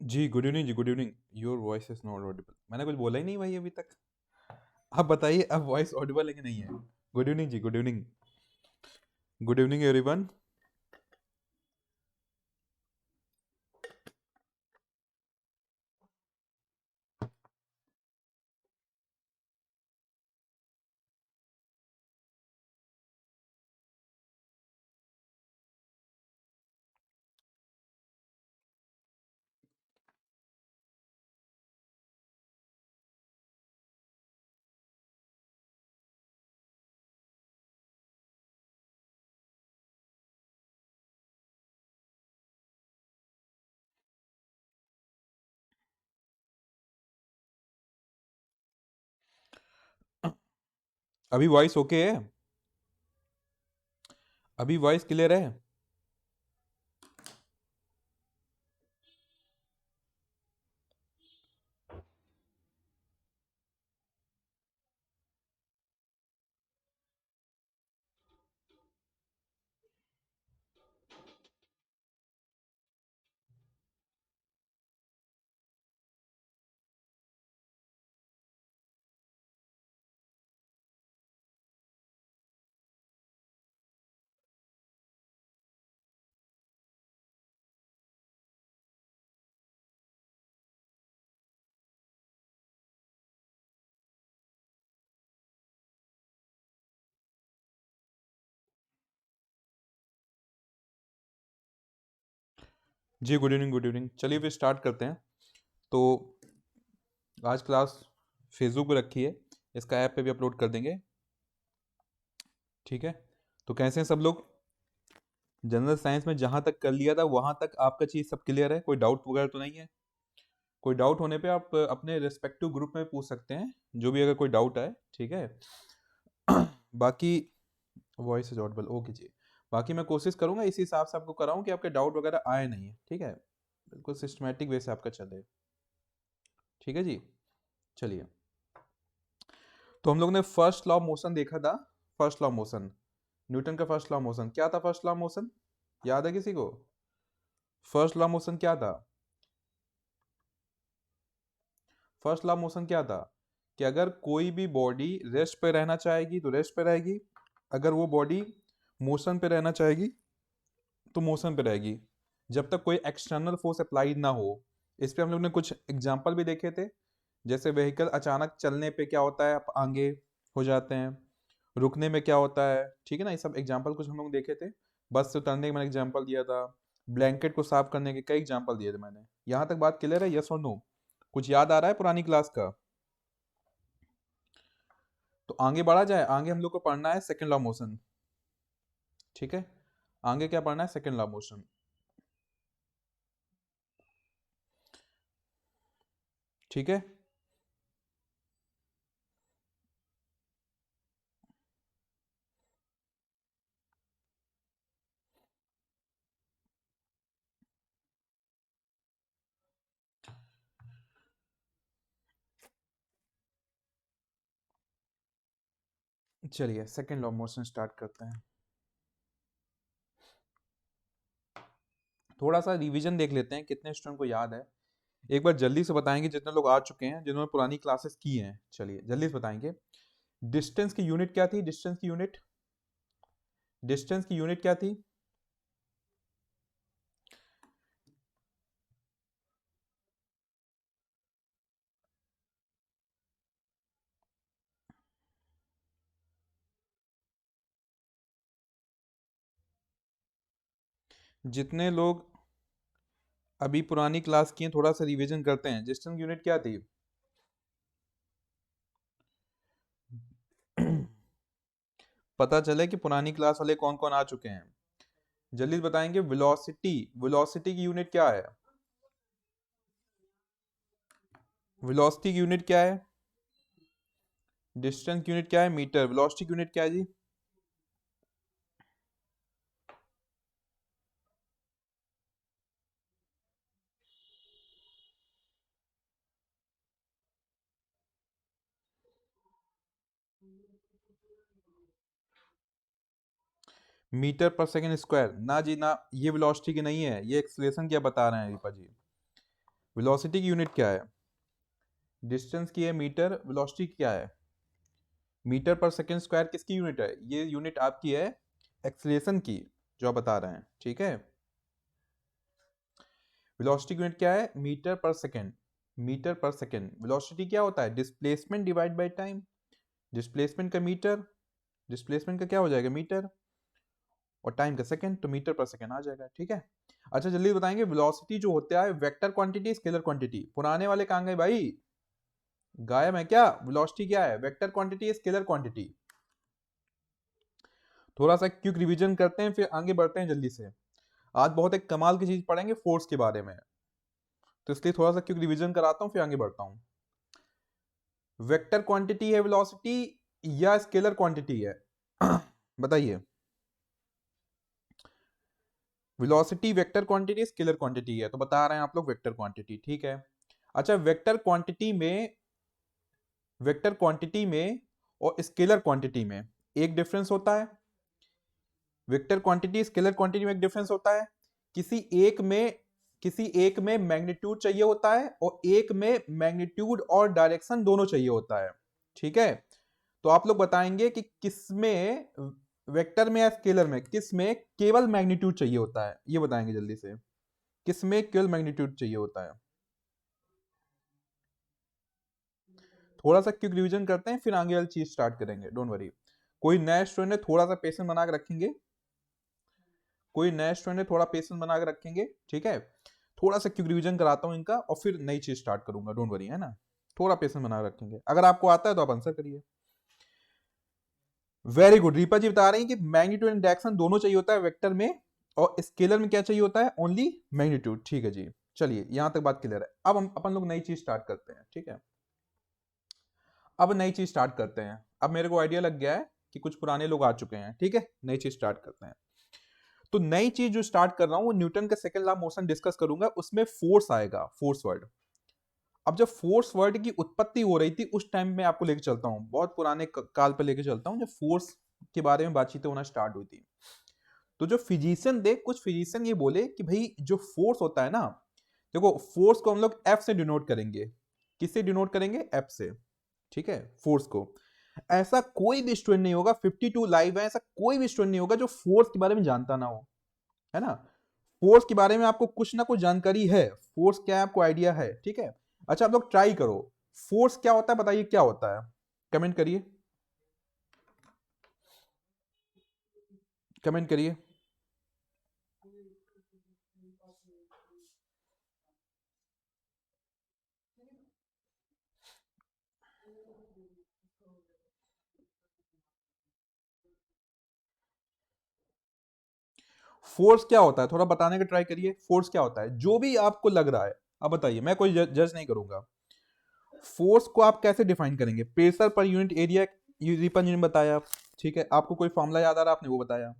जी, good evening जी, good evening. Your voice is not audible. मैंने कुछ बोला ही नहीं भाई अभी तक। आप बताइए, अब वॉइस ऑडिबल है कि नहीं है? गुड इवनिंग जी, good evening. Good evening everyone. अभी वॉइस ओके है? अभी वॉइस क्लियर है? जी, गुड इवनिंग, गुड इवनिंग। चलिए फिर स्टार्ट करते हैं। तो आज क्लास फेसबुक पे रखी है, इसका ऐप पे भी अपलोड कर देंगे। ठीक है? तो कैसे हैं सब लोग? जनरल साइंस में जहाँ तक कर लिया था वहाँ तक आपका चीज़ सब क्लियर है? कोई डाउट वगैरह तो नहीं है? कोई डाउट होने पे आप अपने रिस्पेक्टिव ग्रुप में पूछ सकते हैं, जो भी अगर कोई डाउट आए। ठीक है? बाकी वॉइस इज ऑडिबल, ओके जी। बाकी मैं कोशिश करूंगा इसी हिसाब से आपको कराऊं कि आपके डाउट वगैरह आए नहीं है। ठीक है? बिल्कुल सिस्टमेटिक वे से आपका चले। ठीक है जी। चलिए, तो हम लोग ने फर्स्ट लॉ ऑफ मोशन देखा था। First law of motion, Newton का फर्स्ट लॉ ऑफ मोशन क्या था? फर्स्ट लॉ ऑफ मोशन याद है किसी को? फर्स्ट लॉ ऑफ मोशन क्या था? फर्स्ट लॉ ऑफ मोशन क्या था? कि अगर कोई भी बॉडी रेस्ट पे रहना चाहेगी तो रेस्ट पे रहेगी, अगर वो बॉडी मोशन पे रहना चाहेगी तो मोशन पे रहेगी, जब तक कोई एक्सटर्नल फोर्स अप्लाइड ना हो। इस पे हम लोग ने कुछ एग्जांपल भी देखे थे, जैसे व्हीकल अचानक चलने पे क्या होता है, आप आगे हो जाते हैं, रुकने में क्या होता है। ठीक है ना? ये सब एग्जांपल कुछ हम लोग देखे थे। बस से उतरने का मैंने एग्जांपल दिया था, ब्लैंकेट को साफ करने के कई एग्जांपल दिए थे मैंने। यहाँ तक बात क्लियर है? यस और नो? कुछ याद आ रहा है पुरानी क्लास का? तो आगे बढ़ा जाए। आगे हम लोग को पढ़ना है सेकेंड लॉ मोशन। ठीक है? आगे क्या पढ़ना है? Second law motion. ठीक है? चलिए सेकेंड लॉ मोशन स्टार्ट करते हैं। थोड़ा सा रिवीजन देख लेते हैं, कितने स्टूडेंट को याद है। एक बार जल्दी से बताएंगे जितने लोग आ चुके हैं, जिन्होंने पुरानी क्लासेस की हैं। चलिए जल्दी से बताएंगे। डिस्टेंस की यूनिट क्या थी? डिस्टेंस की यूनिट, डिस्टेंस की यूनिट क्या थी? जितने लोग अभी पुरानी क्लास की हैं, थोड़ा सा रिवीजन करते हैं। डिस्टेंस यूनिट क्या थी? पता चले कि पुरानी क्लास वाले कौन कौन आ चुके हैं। जल्दी से बताएंगे। वेलोसिटी, वेलोसिटी की यूनिट क्या है? वेलोसिटी की यूनिट क्या है? डिस्टेंस की यूनिट क्या है? मीटर। वेलोसिटी की यूनिट क्या है जी? मीटर पर सेकंड स्क्वायर। ना जी ना, ये वेलोसिटी की नहीं है, ये एक्सीलरेशन क्या बता रहे हैं दीपा जी। वेलोसिटी की यूनिट क्या है? डिस्टेंस की है मीटर, वेलोसिटी क्या है? मीटर पर सेकेंड स्क्वायर किसकी यूनिट है? ये यूनिट आपकी है एक्सीलरेशन की, जो आप बता रहे हैं, ठीक है। वेलोसिटी की यूनिट क्या है? Metre per second. Metre per second. Velocity क्या होता है? Displacement divide by time. Displacement का मीटर, डिस्प्लेसमेंट का क्या हो जाएगा? मीटर, और टाइम का सेकंड, तो मीटर पर सेकंड आ जाएगा, ठीक है। अच्छा जल्दी बताएंगे, वेलोसिटी जो होता है वेक्टर क्वांटिटी स्केलर क्वांटिटी? पुराने वाले कहां गए भाई? गायब है क्या? वेलोसिटी क्या है? Vector quantity scalar quantity? थोड़ा सा क्विक रिवीजन करते हैं, फिर आगे बढ़ते हैं जल्दी से। आज बहुत एक कमाल की चीज पढ़ेंगे फोर्स के बारे में, तो इसलिए थोड़ा सा क्विक रिवीजन कराता हूं, फिर आगे बढ़ता हूं। वेक्टर क्वांटिटी है वेलोसिटी या स्केलर क्वांटिटी है? बताइए। Velocity vector quantity scalar quantity है, तो बता रहे हैं आप लोग वेक्टर क्वांटिटी, ठीक है। अच्छा वेक्टर क्वांटिटी में और स्केलर क्वांटिटी में एक डिफरेंस होता है। वेक्टर क्वांटिटी स्केलर क्वांटिटी में एक डिफरेंस होता है। किसी एक में किसी एक में मैग्नीट्यूड चाहिए होता है और एक में मैग्नीट्यूड और डायरेक्शन दोनों चाहिए होता है, ठीक है। तो आप लोग बताएंगे कि किसमें, वेक्टर में या स्केलर में, किस में केवल मैग्नीट्यूड चाहिए होता है? ये बताएंगे जल्दी से, किसमें केवल मैग्नीट्यूड चाहिए होता है? थोड़ा सा क्विक रिवीजन करते हैं, फिर आगे वाली चीज स्टार्ट करेंगे, डोंट वरी। कोई नया स्टूडेंट है, थोड़ा सा पेशेंस बना के रखेंगे। कोई नया स्टूडेंट है, थोड़ा पेशेंस बना के रखेंगे, ठीक है। थोड़ा सा क्विक रिवीजन कराता हूं इनका, और फिर नई चीज स्टार्ट करूंगा, डोंट वरी, है ना। थोड़ा पेशेंस बना के रखेंगे, अगर आपको आता है तो आप आंसर करिए। Very good. रीपा जी बता रही है कि मैग्नीट्यूड एंड डायरेक्शन दोनों चाहिए होता है वेक्टर में, और स्केलर में क्या चाहिए होता है? ओनली मैग्नीट्यूड, ठीक है जी। चलिए यहां तक बात क्लियर है। अब हम अपन लोग नई चीज स्टार्ट करते हैं, ठीक है। अब नई चीज स्टार्ट करते हैं। अब मेरे को आइडिया लग गया है कि कुछ पुराने लोग आ चुके हैं, ठीक है। नई चीज स्टार्ट करते हैं। तो नई चीज जो स्टार्ट कर रहा हूं वो न्यूटन का सेकंड लॉ मोशन डिस्कस करूंगा, उसमें फोर्स आएगा, फोर्स वर्ड। अब जब फोर्स वर्ड की उत्पत्ति हो रही थी उस टाइम में आपको लेके चलता हूं, बहुत पुराने काल पर लेके चलता हूं, जब फोर्स के बारे में बातचीतें होना स्टार्ट हुई थी। तो जो फिजिशियन थे, कुछ फिजिशियन ये बोले कि भाई जो फोर्स होता है ना, देखो फोर्स को हम लोग एफ से डिनोट करेंगे। किससे डिनोट करेंगे? एफ से, ठीक है, फोर्स को। ऐसा कोई भी स्टूडेंट नहीं होगा, 52 लाइव है, ऐसा कोई भी स्टूडेंट नहीं होगा जो फोर्स के बारे में जानता ना हो, है ना। फोर्स के बारे में आपको कुछ ना कुछ जानकारी है, फोर्स क्या है आपको आइडिया है, ठीक है। अच्छा आप लोग ट्राई करो, फोर्स क्या होता है बताइए, क्या होता है? कमेंट करिए, कमेंट करिए। फोर्स क्या होता है थोड़ा बताने का ट्राई करिए, फोर्स क्या होता है जो भी आपको लग रहा है। अब बताइए, मैं कोई जज नहीं करूंगा। फोर्स को आप कैसे डिफाइन करेंगे? Pressure per unit area, Ripon जी ने बताया, ठीक है। आपको कोई फॉर्मूला याद आ रहा है, आपने वो बताया।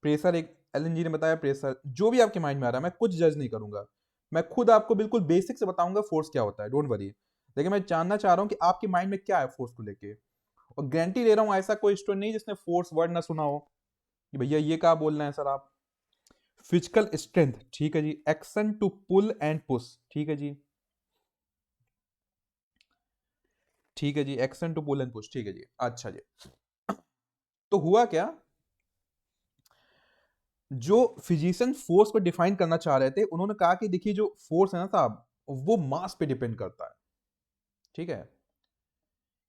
प्रेशर एक एलन जी ने बताया, प्रेशर जो भी आपके माइंड में आ रहा है, मैं कुछ जज नहीं करूंगा। मैं खुद आपको बिल्कुल बेसिक से बताऊंगा फोर्स क्या होता है, डोंट वरी। लेकिन मैं जानना चाह रहा हूं कि आपके माइंड में क्या है फोर्स को लेके। और गारंटी दे रहा हूं ऐसा कोई स्टूडेंट नहीं जिसने फोर्स वर्ड ना सुना हो कि भैया ये क्या बोल रहे हैं सर आप। फिजिकल स्ट्रेंथ, ठीक है जी। Action to pull and push, ठीक है जी, ठीक है जी। Action to pull and push, ठीक है जी। अच्छा जी, तो हुआ क्या, जो फिजिशियन फोर्स को डिफाइन करना चाह रहे थे उन्होंने कहा कि देखिए जो फोर्स है ना साहब, वो मास पे डिपेंड करता है, ठीक है।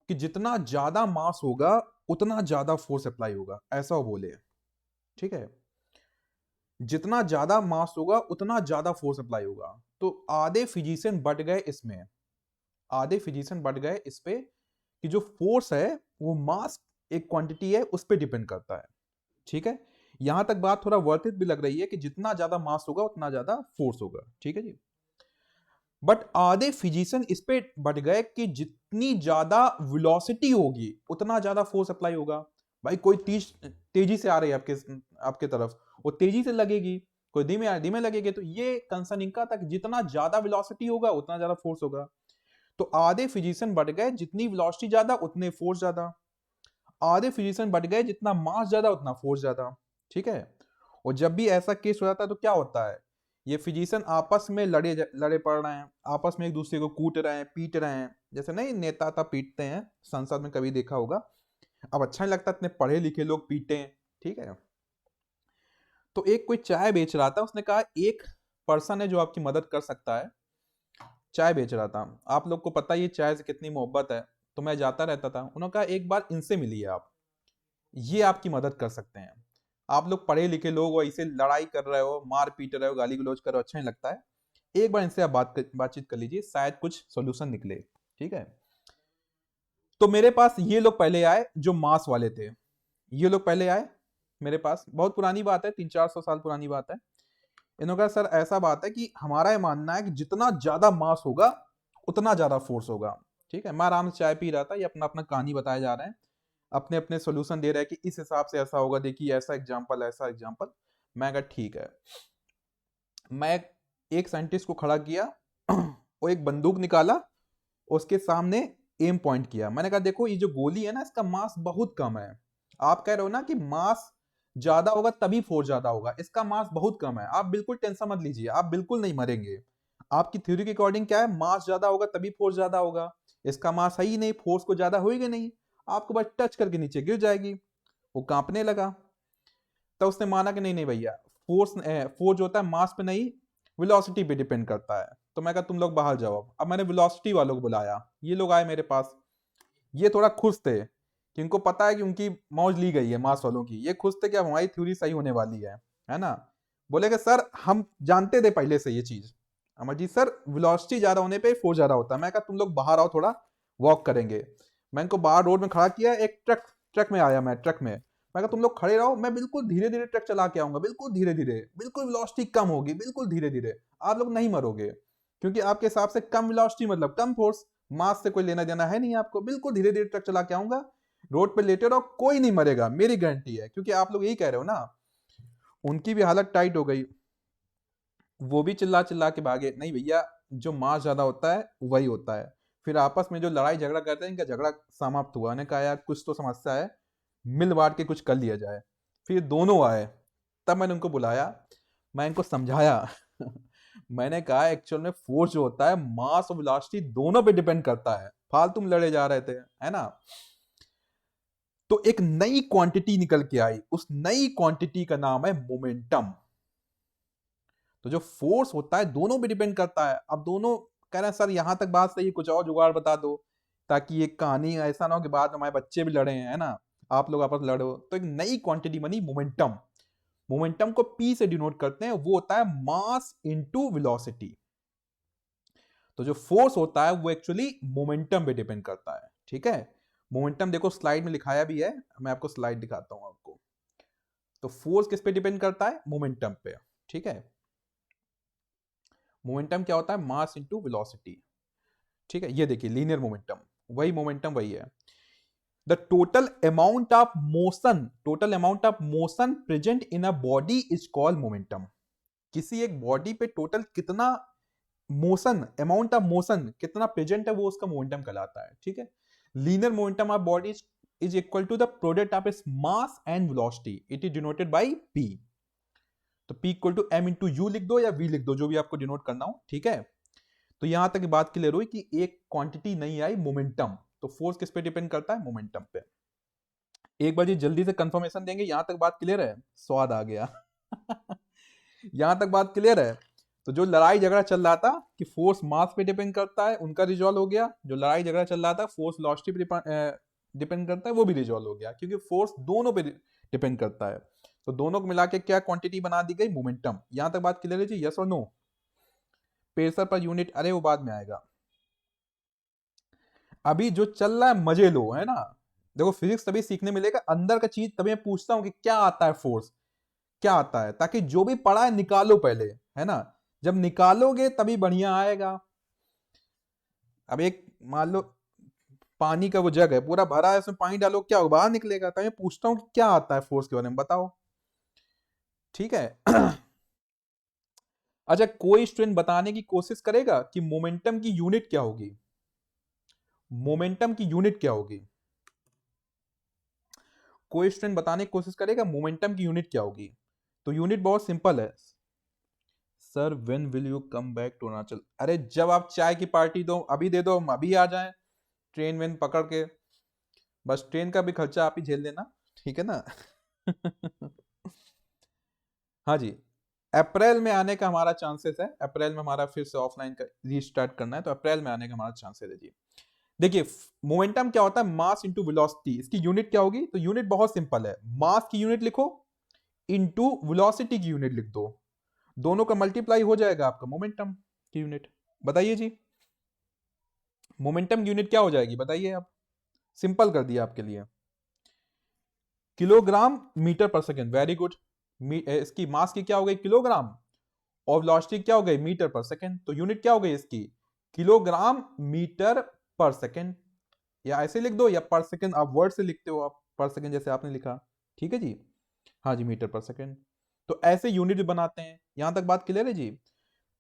कि जितना ज्यादा मास होगा उतना ज्यादा फोर्स अप्लाई होगा, ऐसा वो बोले, ठीक है। जितना ज्यादा मास होगा उतना ज्यादा फोर्स अप्लाई होगा। तो आधे फिजिशियन बढ़ गए इसमें, आधे फिजिशियन बढ़ गए इस पे कि जो फोर्स है वो मास एक क्वांटिटी है उस पर डिपेंड करता है, ठीक है। यहां तक बात थोड़ा वर्थ इट भी लग रही है कि जितना ज्यादा मास होगा उतना ज्यादा फोर्स होगा, ठीक है जी। बट आधे फिजिशियन इस पे बढ़ गए कि जितनी ज्यादा वेलोसिटी होगी उतना ज्यादा फोर्स अप्लाई होगा। भाई कोई तीज तेजी से आ रही है आपके आपके तरफ, वो तेजी से लगेगी। कोई धीमे आ धीमे लगेगी, तो ये कंसर्न इनका था कि जितना ज्यादा वेलोसिटी होगा उतना ज्यादा फोर्स होगा। तो आधे फिजिशियन बढ़ गए, जितनी वेलोसिटी ज्यादा उतने फोर्स ज्यादा। आधे फिजिशियन बढ़ गए, जितना मास ज्यादा उतना फोर्स ज्यादा, ठीक है। और जब भी ऐसा केस हो जाता है तो क्या होता है, ये फिजिशियन आपस में लड़े पड़ रहे हैं, आपस में एक दूसरे को कूट रहे हैं, पीट रहे हैं, जैसे नहीं नेता था पीटते हैं, संसद में कभी देखा होगा। अब अच्छा नहीं लगता इतने पढ़े लिखे लोग पीटे, ठीक है। तो एक कोई चाय बेच रहा था, उसने कहा एक पर्सन है जो आपकी मदद कर सकता है। चाय बेच रहा था, आप लोग को पता ही है चाय से कितनी मोहब्बत है, तो मैं जाता रहता था। उन्होंने कहा एक बार इनसे मिलिए आप, ये आपकी मदद कर सकते हैं। आप लोग पढ़े लिखे लोग हो, इसे लड़ाई कर रहे हो, मार पीट रहे हो, गाली गलौज कर रहे हो, अच्छा नहीं लगता है। एक बार इनसे आप बातचीत कर लीजिए, शायद कुछ सोल्यूशन निकले, ठीक है। तो मेरे पास ये लोग पहले आए जो मांस वाले थे, ये लोग पहले आए मेरे पास। बहुत पुरानी बात है, 300-400 साल पुरानी बात है। इन्होंने कहा सर ऐसा बात है कि हमारा ये मानना है कि जितना ज्यादा मांस होगा उतना ज्यादा फोर्स होगा, ठीक है। मैं आराम से चाय पी रहा था, ये अपना अपना कहानी बताए जा रहे हैं, अपने अपने सोल्यूशन दे रहे हैं कि इस हिसाब से ऐसा होगा, देखिए ऐसा एग्जाम्पल, ऐसा एग्जाम्पल। मैं कहा ठीक है। मैं एक साइंटिस्ट को खड़ा किया वो एक बंदूक निकाला, उसके सामने एम पॉइंट किया। मैंने कहा देखो ये जो गोली है ना, इसका मास बहुत कम है। आप कह रहे हो ना कि मास ज्यादा होगा तभी फोर्स ज्यादा होगा, इसका मास बहुत कम है, आप बिल्कुल टेंशन मत लीजिए, आप बिल्कुल नहीं मरेंगे। आपकी थ्योरी के अकॉर्डिंग क्या है, मास ज्यादा होगा तभी फोर्स ज्यादा होगा, इसका मास है ही नहीं, फोर्स को ज्यादा होएगा नहीं, आपको बस टच करके नीचे गिर जाएगी। वो कांपने लगा। तो उसने माना कि नहीं नहीं भैया, फोर्स फोर्स जो होता है मास पे नहीं, वेलोसिटी पे डिपेंड करता है। तो मैं कहा तुम लोग बाहर जाओ। अब मैंने वेलोसिटी वालों को बुलाया, ये लोग आए मेरे पास। ये थोड़ा खुश थे कि इनको पता है कि उनकी मौज ली गई है मास वालों की, ये खुश थे कि अब हमारी थ्योरी सही होने वाली है ना। बोले कि सर हम जानते थे पहले से ये चीज, अमरजीत सर वेलोसिटी ज्यादा होने पे फोर्स ज्यादा होता है। मैं कहा तुम लोग बाहर आओ, थोड़ा वॉक करेंगे। मैं इनको बाहर रोड में खड़ा किया, एक ट्रक ट्रक में आया, मैं ट्रक में, मैं कहा तुम लोग खड़े रहो, मैं बिल्कुल धीरे धीरे ट्रक चला के आऊंगा, बिल्कुल धीरे धीरे, बिल्कुल वेलोसिटी कम होगी, बिल्कुल धीरे धीरे, आप लोग नहीं मरोगे, क्योंकि आपके हिसाब से कम वेलोसिटी मतलब कम फोर्स, मास से कोई लेना देना है नहीं आपको। बिल्कुल धीरे धीरे ट्रक चला के आऊंगा, रोड पे लेटे रहो, कोई नहीं मरेगा, मेरी गारंटी है। क्योंकि आप लोग यही कह रहे हो ना। उनकी भी हालत टाइट हो गई, वो भी चिल्ला चिल्ला के भागे, नहीं भैया जो मास ज्यादा होता है वही होता है। फिर आपस में जो लड़ाई झगड़ा करते हैं, इनका झगड़ा समाप्त हुआ। ने कहा यार कुछ तो समस्या है, मिल बांट के कुछ कर लिया जाए। फिर दोनों आए, तब मैंने उनको बुलाया, मैं इनको समझाया मैंने कहा एक्चुअल में फोर्स जो होता है मास और वेलोसिटी दोनों पे डिपेंड करता है, फालतू में लड़े जा रहे थे, है ना। तो एक नई क्वांटिटी निकल के आई, उस नई क्वांटिटी का नाम है मोमेंटम। तो जो फोर्स होता है दोनों पे डिपेंड करता है। अब दोनों कह रहे हैं सर यहां तक बात सही है, कुछ और जुगाड़ बता दो, ताकि ये कहानी ऐसा ना हो कि बाद में हमारे बच्चे भी लड़े हैं, है ना, आप लोग आपस लड़ो। तो एक नई क्वांटिटी बनी मोमेंटम। मोमेंटम को पी से डिनोट करते हैं, वो होता है मास इनटू वेलोसिटी। तो जो फोर्स होता है वो एक्चुअली मोमेंटम पे डिपेंड करता है, ठीक है। मोमेंटम देखो स्लाइड में लिखाया भी है, मैं आपको स्लाइड दिखाता हूं आपको। तो फोर्स किस पे डिपेंड करता है, मोमेंटम पे, ठीक है। मोमेंटम क्या होता है, मास इनटू वेलोसिटी, ठीक है। ये देखिए लीनियर मोमेंटम, वही मोमेंटम वही है। The total amount of motion present in a body is called momentum. किसी एक बॉडी पे टोटल कितना मोशन, अमाउंट ऑफ मोशन कितना प्रेजेंट है, वो उसका मोमेंटम कहलाता है, ठीक है। Linear momentum of body is equal to the product of its mass and velocity, it is denoted by P. तो P equal to M into U लिख दो या V लिख दो, जो भी आपको डिनोट करना हो, ठीक है। तो यहां तक बात क्लियर हुई कि एक क्वांटिटी नहीं आई, मोमेंटम। तो फोर्स किस पे डिपेंड करता है, मोमेंटम पे। एक बार जी जल्दी से कंफर्मेशन देंगे, यहां तक बात क्लियर है, स्वाद आ गया यहां तक बात क्लियर है। तो जो लड़ाई झगड़ा चल रहा था कि फोर्स मास पे डिपेंड करता है, उनका रिजॉल्व हो गया। जो लड़ाई झगड़ा चल रहा था फोर्स वेलोसिटी पे डिपेंड करता है, वो भी रिजॉल्व हो गया, क्योंकि फोर्स दोनों पे डिपेंड करता है। तो दोनों को मिला के क्या क्वांटिटी बना दी गई, मोमेंटम। यहां तक बात क्लियर है जी, यस और नो। प्रेशर पर यूनिट, अरे वो बाद में आएगा, अभी जो चल रहा है मजे लो, है ना। देखो फिजिक्स तभी सीखने मिलेगा, अंदर का चीज तभी मैं पूछता हूँ कि क्या आता है फोर्स, क्या आता है, ताकि जो भी पढ़ा है निकालो पहले, है ना। जब निकालोगे तभी बढ़िया आएगा। अब एक मान लो पानी का वो जग है, पूरा भरा है, उसमें पानी डालो, क्या होगा, बाहर निकलेगा। तो मैं पूछता हूँ कि क्या आता है फोर्स के बारे में बताओ, ठीक है अच्छा कोई स्टूडेंट बताने की कोशिश करेगा कि मोमेंटम की यूनिट क्या होगी, मोमेंटम की यूनिट क्या होगी। कोई स्टूडेंट बताने की कोशिश करेगा मोमेंटम की यूनिट क्या होगी। तो यूनिट बहुत सिंपल है, sir when will you come back to Arunachal? अरे जब आप चाय की पार्टी दो, अभी दे दो, हम अभी आ जाएं, ट्रेन वेन पकड़ के। बस ट्रेन का भी खर्चा आप ही झेल लेना, ठीक है ना? हाँ जी, अप्रैल में आने का हमारा चांसेस है। अप्रैल में हमारा फिर से ऑफलाइन का रीस्टार्ट करना है, तो अप्रैल में आने का हमारा चांसेस है जी। देखिए, मोमेंटम क्या होता है? मास इंटू वेलोसिटी। इसकी यूनिट क्या होगी? तो यूनिट बहुत सिंपल है, मास की यूनिट लिखो इंटू वेलोसिटी की यूनिट लिख दो, दोनों का मल्टीप्लाई हो जाएगा आपका मोमेंटम की यूनिट। बताइए जी, मोमेंटम यूनिट क्या हो जाएगी? बताइए आप। सिंपल कर दिया आपके लिए, kilogram metre per second. Very good. इसकी मास की क्या हो गई? किलोग्राम, और वेलोसिटी क्या हो गई? Metre per second. तो यूनिट क्या हो गई इसकी? Kilogram metre per second. या ऐसे लिख दो, या पर सेकेंड आप वर्ड से लिखते हो, आप पर सेकेंड जैसे आपने लिखा, ठीक है जी। हाँ जी, मीटर पर सेकेंड। तो ऐसे यूनिट भी बनाते हैं। यहां तक बात क्लियर है जी?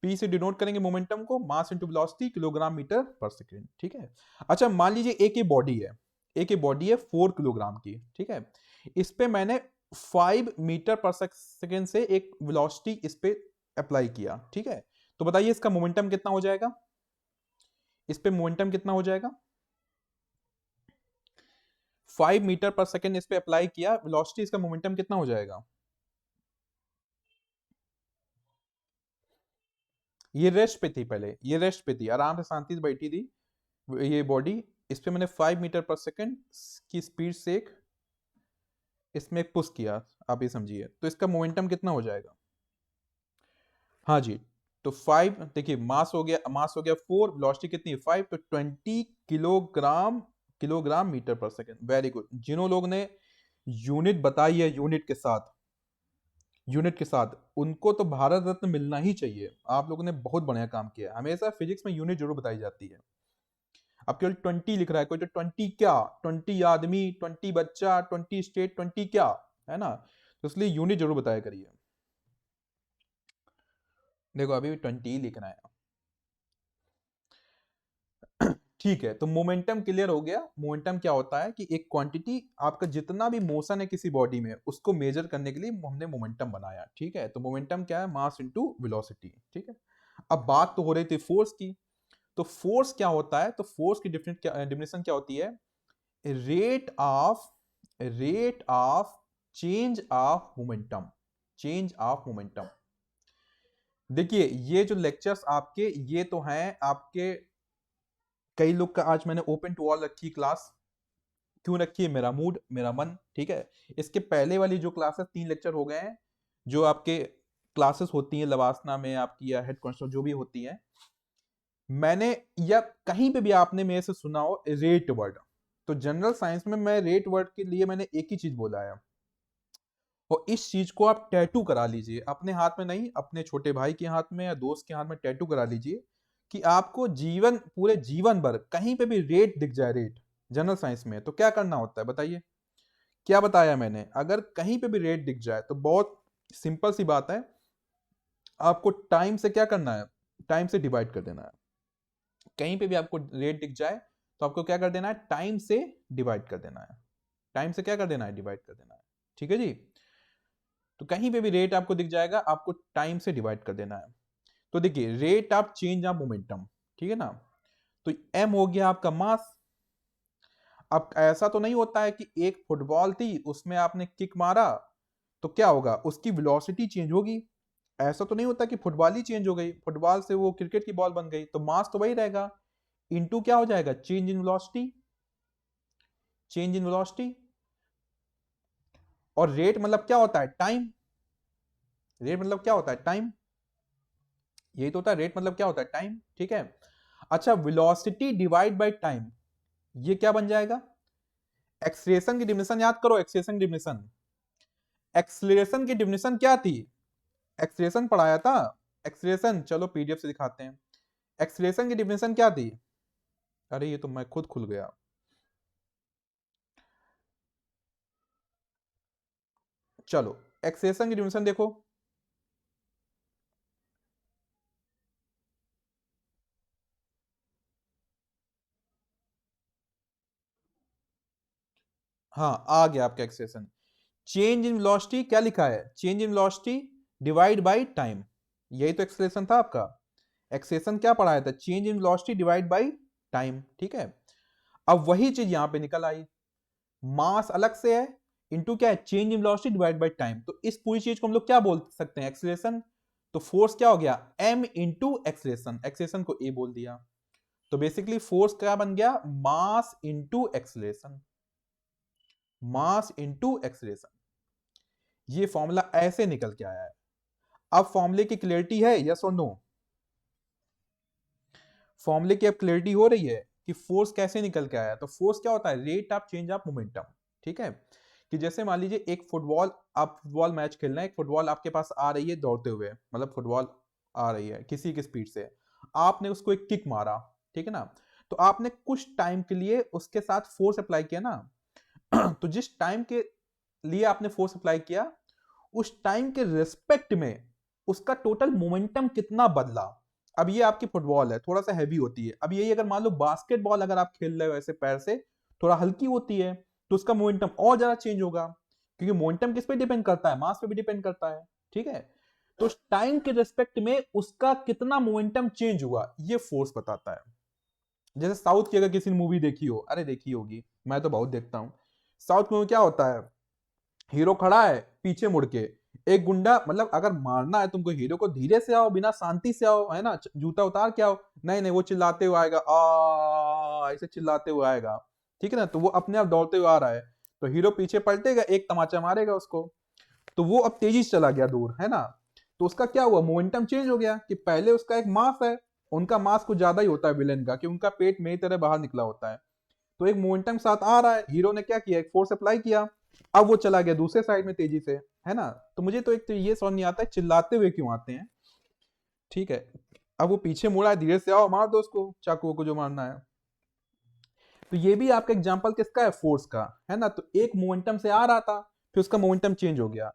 पी से डिनोट करेंगे मोमेंटम को, mass into velocity, kilogram metre per second, ठीक है। अच्छा, मान लीजिए एक ही बॉडी है, एक ही बॉडी है 4 किलोग्राम की, ठीक है। इस पे मैंने 5 मीटर पर सेकेंड से एक वेलोसिटी इस पे अप्लाई किया, ठीक है। तो बताइए इसका मोमेंटम कितना हो जाएगा? इस पे मोमेंटम कितना हो जाएगा? 5 मीटर पर सेकेंड इस पे अप्लाई किया, वेलोसिटी, इसका मोमेंटम कितना हो जाएगा? ये रेस्ट पे थी, पहले ये रेस्ट पे थी, आराम से शांति से बैठी थी ये बॉडी। इस पे मैंने 5 मीटर पर सेकेंड की स्पीड से एक इसमें एक पुश किया, आप ये समझिए, तो इसका मोमेंटम कितना हो जाएगा? हाँ जी, तो 5, देखिए मास हो गया, मास हो गया 4, वेलोसिटी कितनी है? 5, तो 20 kilogram, kilogram metre per second. Very good. जिन्हों लोग ने यूनिट बताई है, यूनिट के साथ, यूनिट के साथ, उनको तो भारत रत्न मिलना ही चाहिए। आप लोगों ने बहुत बढ़िया काम किया है। हमेशा फिजिक्स में यूनिट जरूर बताई जाती है। अब केवल 20 लिख रहा है कोई, तो 20 क्या? 20 आदमी, 20 बच्चा, 20 स्टेट, 20 क्या, है ना? तो इसलिए यूनिट जरूर बताया करिए। देखो अभी भी 20 लिखना है। ठीक है, तो मोमेंटम क्लियर हो गया। मोमेंटम क्या होता है कि एक क्वांटिटी, आपका जितना भी मोशन है किसी बॉडी में, उसको मेजर करने के लिए हमने मोमेंटम बनाया, ठीक है। तो मोमेंटम क्या है? मास इनटू वेलोसिटी, ठीक है। अब बात तो हो रही थी फोर्स की। तो फोर्स क्या होता है? तो फोर्स की डिफिनेशन क्या होती है? Rate of change of momentum, change of momentum. देखिए ये जो लेक्चर्स आपके, ये तो हैं आपके, कई लोग का आज मैंने ओपन टू ऑल रखी क्लास। क्यों रखी है? मेरा मूड, मेरा मन, ठीक है। इसके पहले वाली जो क्लासेस 3 लेक्चर हो गए हैं, जो आपके क्लासेस होती हैं लवासना में आपकी, या हेड कांस्टेबल जो भी होती हैं, मैंने, या कहीं पे भी आपने मेरे से सुना हो रेट वर्ड, तो जनरल साइंस में मैं रेट वर्ड के लिए मैंने एक ही चीज बोला है, और इस चीज को आप टैटू करा लीजिए अपने हाथ में, नहीं अपने छोटे भाई के हाथ में या दोस्त के हाथ में टैटू करा लीजिए, कि आपको जीवन, पूरे जीवन भर कहीं पे भी रेट दिख जाए, रेट जनरल साइंस में, तो क्या करना होता है बताइए? क्या बताया मैंने? अगर कहीं पे भी रेट दिख जाए तो बहुत सिंपल सी बात है, आपको टाइम से क्या करना है? टाइम से डिवाइड कर देना है। कहीं पे भी आपको रेट दिख जाए तो आपको क्या कर देना है? टाइम से डिवाइड कर देना है। टाइम से क्या कर देना है? डिवाइड कर देना है, ठीक है जी। तो कहीं पे भी रेट आपको दिख जाएगा, आपको टाइम से डिवाइड कर देना है। तो देखिए, rate of change of momentum, ठीक है ना। तो एम हो गया आपका मास। अब ऐसा तो नहीं होता है कि एक फुटबॉल थी, उसमें आपने किक मारा, तो क्या होगा? उसकी वेलोसिटी चेंज होगी। ऐसा तो नहीं होता कि फुटबॉल ही चेंज हो गई, फुटबॉल से वो क्रिकेट की बॉल बन गई, तो मास तो वही रहेगा। इनटू क्या हो जाएगा? Change in velocity, change in velocity. और रेट मतलब क्या होता है? टाइम। रेट मतलब क्या होता है? टाइम। यही तो होता है, रेट मतलब क्या होता है? टाइम, ठीक है। अच्छा, वेलोसिटी डिवाइड बाय टाइम, ये क्या बन जाएगा? एक्सलेरेशन की डिफिनेशन याद करो, एक्सलेरेशन डिफिनेशन। एक्सलेरेशन की डिफिनेशन क्या थी? एक्सलेरेशन पढ़ाया था। एक्सलेरेशन, चलो पीडीएफ से दिखाते हैं। एक्सलेरेशन की डिफिनेशन क्या थी? अरे ये तो मैं खुद खुल गया। चलो, एक्सलेरेशन की डिफिनेशन देखो। हाँ, आ गया आपका एक्सलेरेशन। चेंज इन वेलोसिटी क्या लिखा है? Change in velocity divide by time, यही तो एक्सेलरेशन था आपका। एक्सेलरेशन क्या पढ़ाया था? Change in velocity divide by time, ठीक है। अब वही चीज यहां पे निकल आई, मास अलग से है, इनटू क्या है, change in velocity divide by time. तो इस पूरी चीज को हम लोग क्या बोल सकते हैं? एक्सेलरेशन। तो फोर्स क्या हो गया? m इंटू एक्सेलरेशन, एक्सेलरेशन को a बोल दिया। तो बेसिकली फोर्स क्या बन गया? Mass into acceleration, mass into acceleration. ये फॉर्मूला ऐसे निकल के आया है। अब फॉर्मूले की क्लियरिटी है, यस और नो? फॉर्मूले की अब क्लियरिटी हो रही है कि फोर्स कैसे निकल के आया। तो फोर्स क्या होता है? Rate of change of momentum, ठीक है। कि जैसे मान लीजिए एक फुटबॉल, आप फुटबॉल मैच खेलना है, एक फुटबॉल आपके पास आ रही है दौड़ते हुए, मतलब फुटबॉल आ रही है किसी की स्पीड से, आपने उसको एक किक मारा, ठीक है ना। तो आपने कुछ टाइम के लिए उसके साथ फोर्स अप्लाई किया ना तो जिस टाइम के लिए आपने फोर्स अप्लाई किया, उस टाइम के रिस्पेक्ट में उसका टोटल मोमेंटम कितना बदला। अब ये आपकी फुटबॉल है, थोड़ा सा हैवी होती है। अब यही अगर मान लो बास्केटबॉल अगर आप खेल रहे हो ऐसे पैर से, थोड़ा हल्की होती है, तो उसका मोमेंटम और ज्यादा चेंज होगा, क्योंकि मोमेंटम किस पे डिपेंड करता है? मास पे भी डिपेंड करता है, ठीक है। तो टाइम के रेस्पेक्ट में उसका कितना मोमेंटम चेंज हुआ, ये फोर्स बताता है। जैसे साउथ की अगर किसी ने मूवी देखी हो, अरे देखी होगी, मैं तो बहुत देखता हूँ। साउथ में क्या होता है? हीरो खड़ा है पीछे मुड़ के, एक गुंडा, मतलब अगर मारना है तुमको हीरो को, धीरे से आओ, बिना शांति से आओ, है ना, जूता उतार के आओ। नहीं नहीं, वो चिल्लाते हुए आएगा, आ ऐसे चिल्लाते हुए आएगा, ठीक है ना। तो वो अपने आप दौड़ते हुए आ रहा है, तो हीरो पीछे पलटेगा, एक तमाचा मारेगा उसको, तो वो अब तेजी से चला गया दूर, है ना। तो उसका क्या हुआ? मोमेंटम चेंज हो गया, कि पहले उसका एक मास है, उनका मास कुछ ज्यादा ही होता है विलेन का, कि उनका पेट मेरी तरह बाहर निकला होता है। तो एक मोमेंटम साथ आ रहा है, हीरो ने क्या किया? एक फोर्स अप्लाई किया, अब वो चला गया दूसरे साइड में तेजी से, है ना। तो मुझे तो एक तो ये समझ नहीं आता है चिल्लाते हुए क्यों आते हैं, ठीक है। अब वो पीछे मुड़ा है, धीरे से आओ, मार दो उसको, चाकू को जो मारना है। तो ये भी आपका एग्जांपल किसका है? फोर्स का, है ना। तो एक मोमेंटम से आ रहा था, फिर उसका मोमेंटम चेंज हो गया।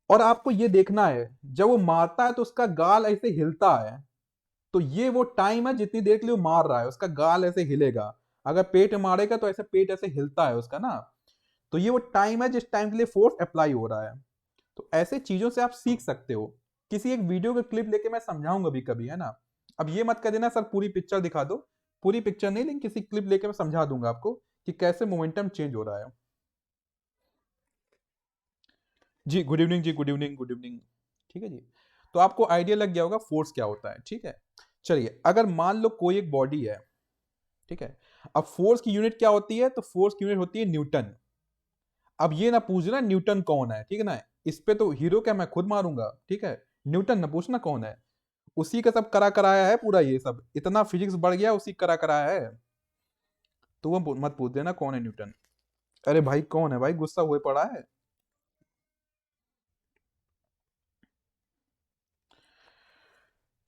और आपको ये देखना है, जब वो मारता है तो उसका गाल ऐसे हिलता है, तो ये वो टाइम है जितनी देर के लिए वो मार रहा है, उसका गाल ऐसे हिलेगा। अगर पेट में मारेगा तो ऐसे पेट ऐसे हिलता है उसका ना। तो ये वो टाइम है जिस टाइम के लिए फोर्स अप्लाई हो रहा है। तो ऐसे चीजों से आप सीख सकते हो। किसी एक वीडियो का क्लिप लेके मैं समझाऊंगा भी कभी, है ना। अब ये मत कर देना सर पूरी पिक्चर दिखा दो, पूरी पिक्चर नहीं, लेकिन किसी क्लिप लेके मैं समझा दूंगा आपको कि कैसे मोमेंटम चेंज हो रहा है। जी गुड इवनिंग, जी गुड इवनिंग, गुड इवनिंग। ठीक है जी। तो आपको आइडिया लग गया होगा फोर्स क्या होता है, ठीक है। चलिए, अगर मान लो कोई एक बॉडी है, ठीक है। अब फोर्स की यूनिट क्या होती है? तो फोर्स की यूनिट होती है न्यूटन। अब ये ना पूछना न्यूटन कौन है, ठीक है ना। इस पे तो हीरो क्या मैं खुद मारूंगा, ठीक है। न्यूटन ना पूछना कौन है, उसी का सब करा कराया है पूरा, ये सब इतना फिजिक्स बढ़ गया, उसी करा कराया है। तो वो मत पूछ देना कौन है न्यूटन। अरे भाई कौन है भाई, गुस्सा हुए पड़ा है।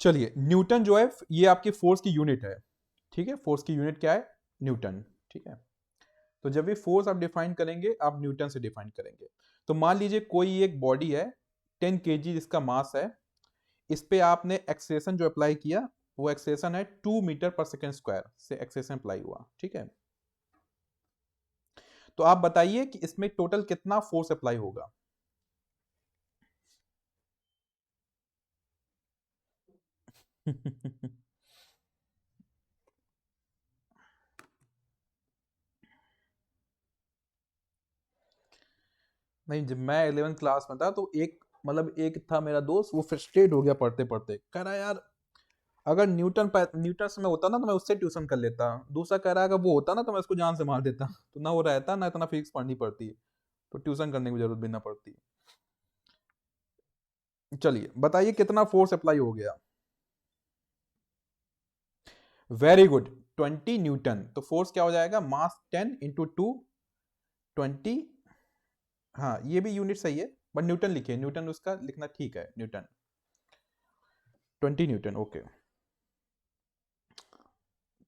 चलिए, न्यूटन जो है ये आपकी फोर्स की यूनिट है, ठीक है। फोर्स की यूनिट क्या है? न्यूटन, ठीक है। तो जब भी फोर्स आप डिफाइन करेंगे, आप न्यूटन से डिफाइन करेंगे। तो मान लीजिए कोई एक बॉडी है, 10 kg जिसका मास है, इस पे आपने एक्सेलेरेशन जो अप्लाई किया, वो एक्सेलेरेशन है 2 मीटर पर सेकेंड स्क्वायर से एक्सेलेरेशन अप्लाई हुआ, ठीक है। तो आप बताइए कि इसमें टोटल कितना फोर्स अप्लाई होगा। नहीं, जब मैं 11th क्लास में था तो एक, मतलब एक था मेरा दोस्त, वो फ्रस्ट्रेट हो गया पढ़ते पढ़ते, कह रहा यार अगर न्यूटन से मैं होता ना तो मैं उससे ट्यूशन कर लेता। दूसरा कह रहा है अगर वो होता ना तो मैं उसको जान से मार देता। तो ना वो रहता, ना इतना फिजिक्स पढ़नी पड़ती, तो ट्यूशन करने की जरूरत भी ना पड़ती। चलिए बताइए कितना फोर्स अप्लाई हो गया। Very good, 20 Newton. तो फोर्स क्या हो जाएगा? मास 10 × 2, 20। हाँ ये भी यूनिट सही है, बट न्यूटन लिखिए, न्यूटन उसका लिखना ठीक है, न्यूटन, 20 न्यूटन, ओके,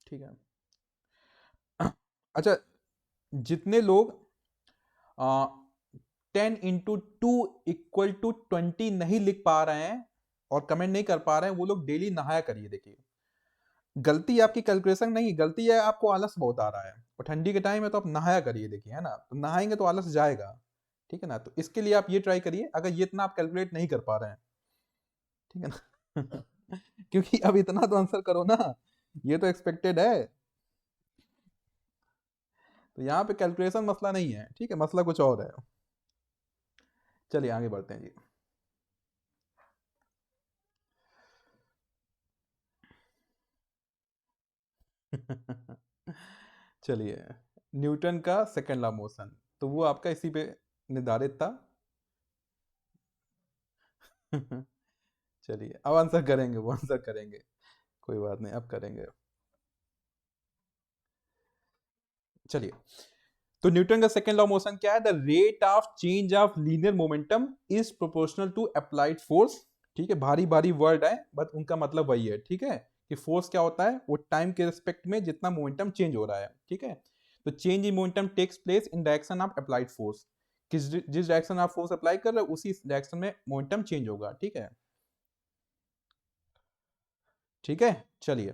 ठीक है। अच्छा, जितने लोग 10 × 2 = 20 नहीं लिख पा रहे हैं और कमेंट नहीं कर पा रहे हैं, वो लोग डेली नहाया करिए। देखिए, गलती आपकी कैलकुलेशन नहीं, गलती है आपको आलस बहुत आ रहा है, और ठंडी के टाइम है तो आप नहाया करिए, देखिए, है ना। तो नहाएंगे तो आलस जाएगा, ठीक है ना। तो इसके लिए आप ये ट्राई करिए, अगर ये इतना आप कैलकुलेट नहीं कर पा रहे हैं, ठीक है ना। क्योंकि अब इतना तो आंसर करो ना, ये तो एक्सपेक्टेड है। तो यहाँ पे कैलकुलेशन मसला नहीं है, ठीक है, मसला कुछ और है। चलिए आगे बढ़ते हैं जी। चलिए, न्यूटन का सेकंड लॉ मोशन, तो वो आपका इसी पे निर्धारित था। चलिए अब आंसर करेंगे, वो आंसर करेंगे, कोई बात नहीं, अब करेंगे। चलिए, तो न्यूटन का सेकंड लॉ मोशन क्या है? The rate of change of linear momentum is proportional to applied force. ठीक है, भारी भारी वर्ड है, बट उनका मतलब वही है, ठीक है, कि फोर्स क्या होता है, वो टाइम के रिस्पेक्ट में जितना मोमेंटम चेंज हो रहा है, ठीक है। तो change in momentum takes place in direction of applied force, जिस डायरेक्शन आप फोर्स अप्लाई कर रहे हो उसी डायरेक्शन में मोमेंटम चेंज होगा, ठीक है। ठीक है, चलिए,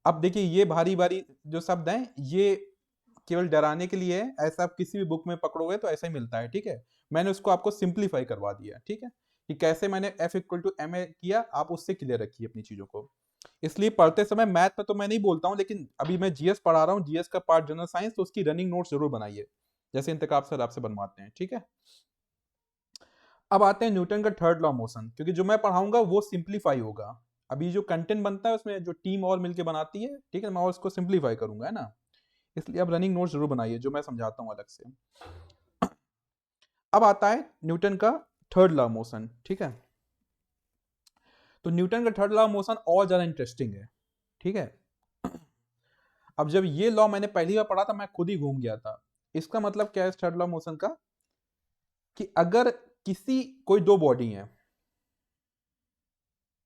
अब देखिए ये भारी भारी जो शब्द हैं ये केवल डराने के लिए है, ऐसा आप किसी भी बुक में पकड़ोगे तो ऐसा ही मिलता है, ठीक है। मैंने उसको आपको सिंप्लीफाई करवा दिया, ठीक है, कि कैसे मैंने F equal to M A किया, आप उससे क्लियर रखिए अपनी चीजों को। इसलिए पढ़ते समय मैथ में तो मैं नहीं बोलता हूँ, लेकिन अभी मैं जीएस पढ़ा रहा हूँ, जीएस का पार्ट जनरल साइंस, तो उसकी रनिंग नोट्स जरूर बनाइए, जैसे इंतखाब सर आपसे बनवाते हैं, ठीक है। अब आते हैं न्यूटन का थर्ड लॉ मोशन, क्योंकि जो मैं पढ़ाऊंगा वो सिंप्लीफाई होगा। अभी जो कंटेंट बनता है उसमें जो टीम और मिलकर बनाती है, ठीक है, मैं और उसको सिंप्लीफाई करूंगा, है ना। इसलिए अब रनिंग नोट जरूर बनाइए जो मैं समझाता हूं अलग से। अब आता है न्यूटन का थर्ड लॉ मोशन, ठीक है। तो न्यूटन का थर्ड लॉ मोशन और ज्यादा इंटरेस्टिंग है, ठीक है। अब जब ये लॉ मैंने पहली बार पढ़ा था मैं खुद ही घूम गया था। इसका मतलब क्या है इस थर्ड लॉ मोशन का, कि अगर किसी कोई दो बॉडी है,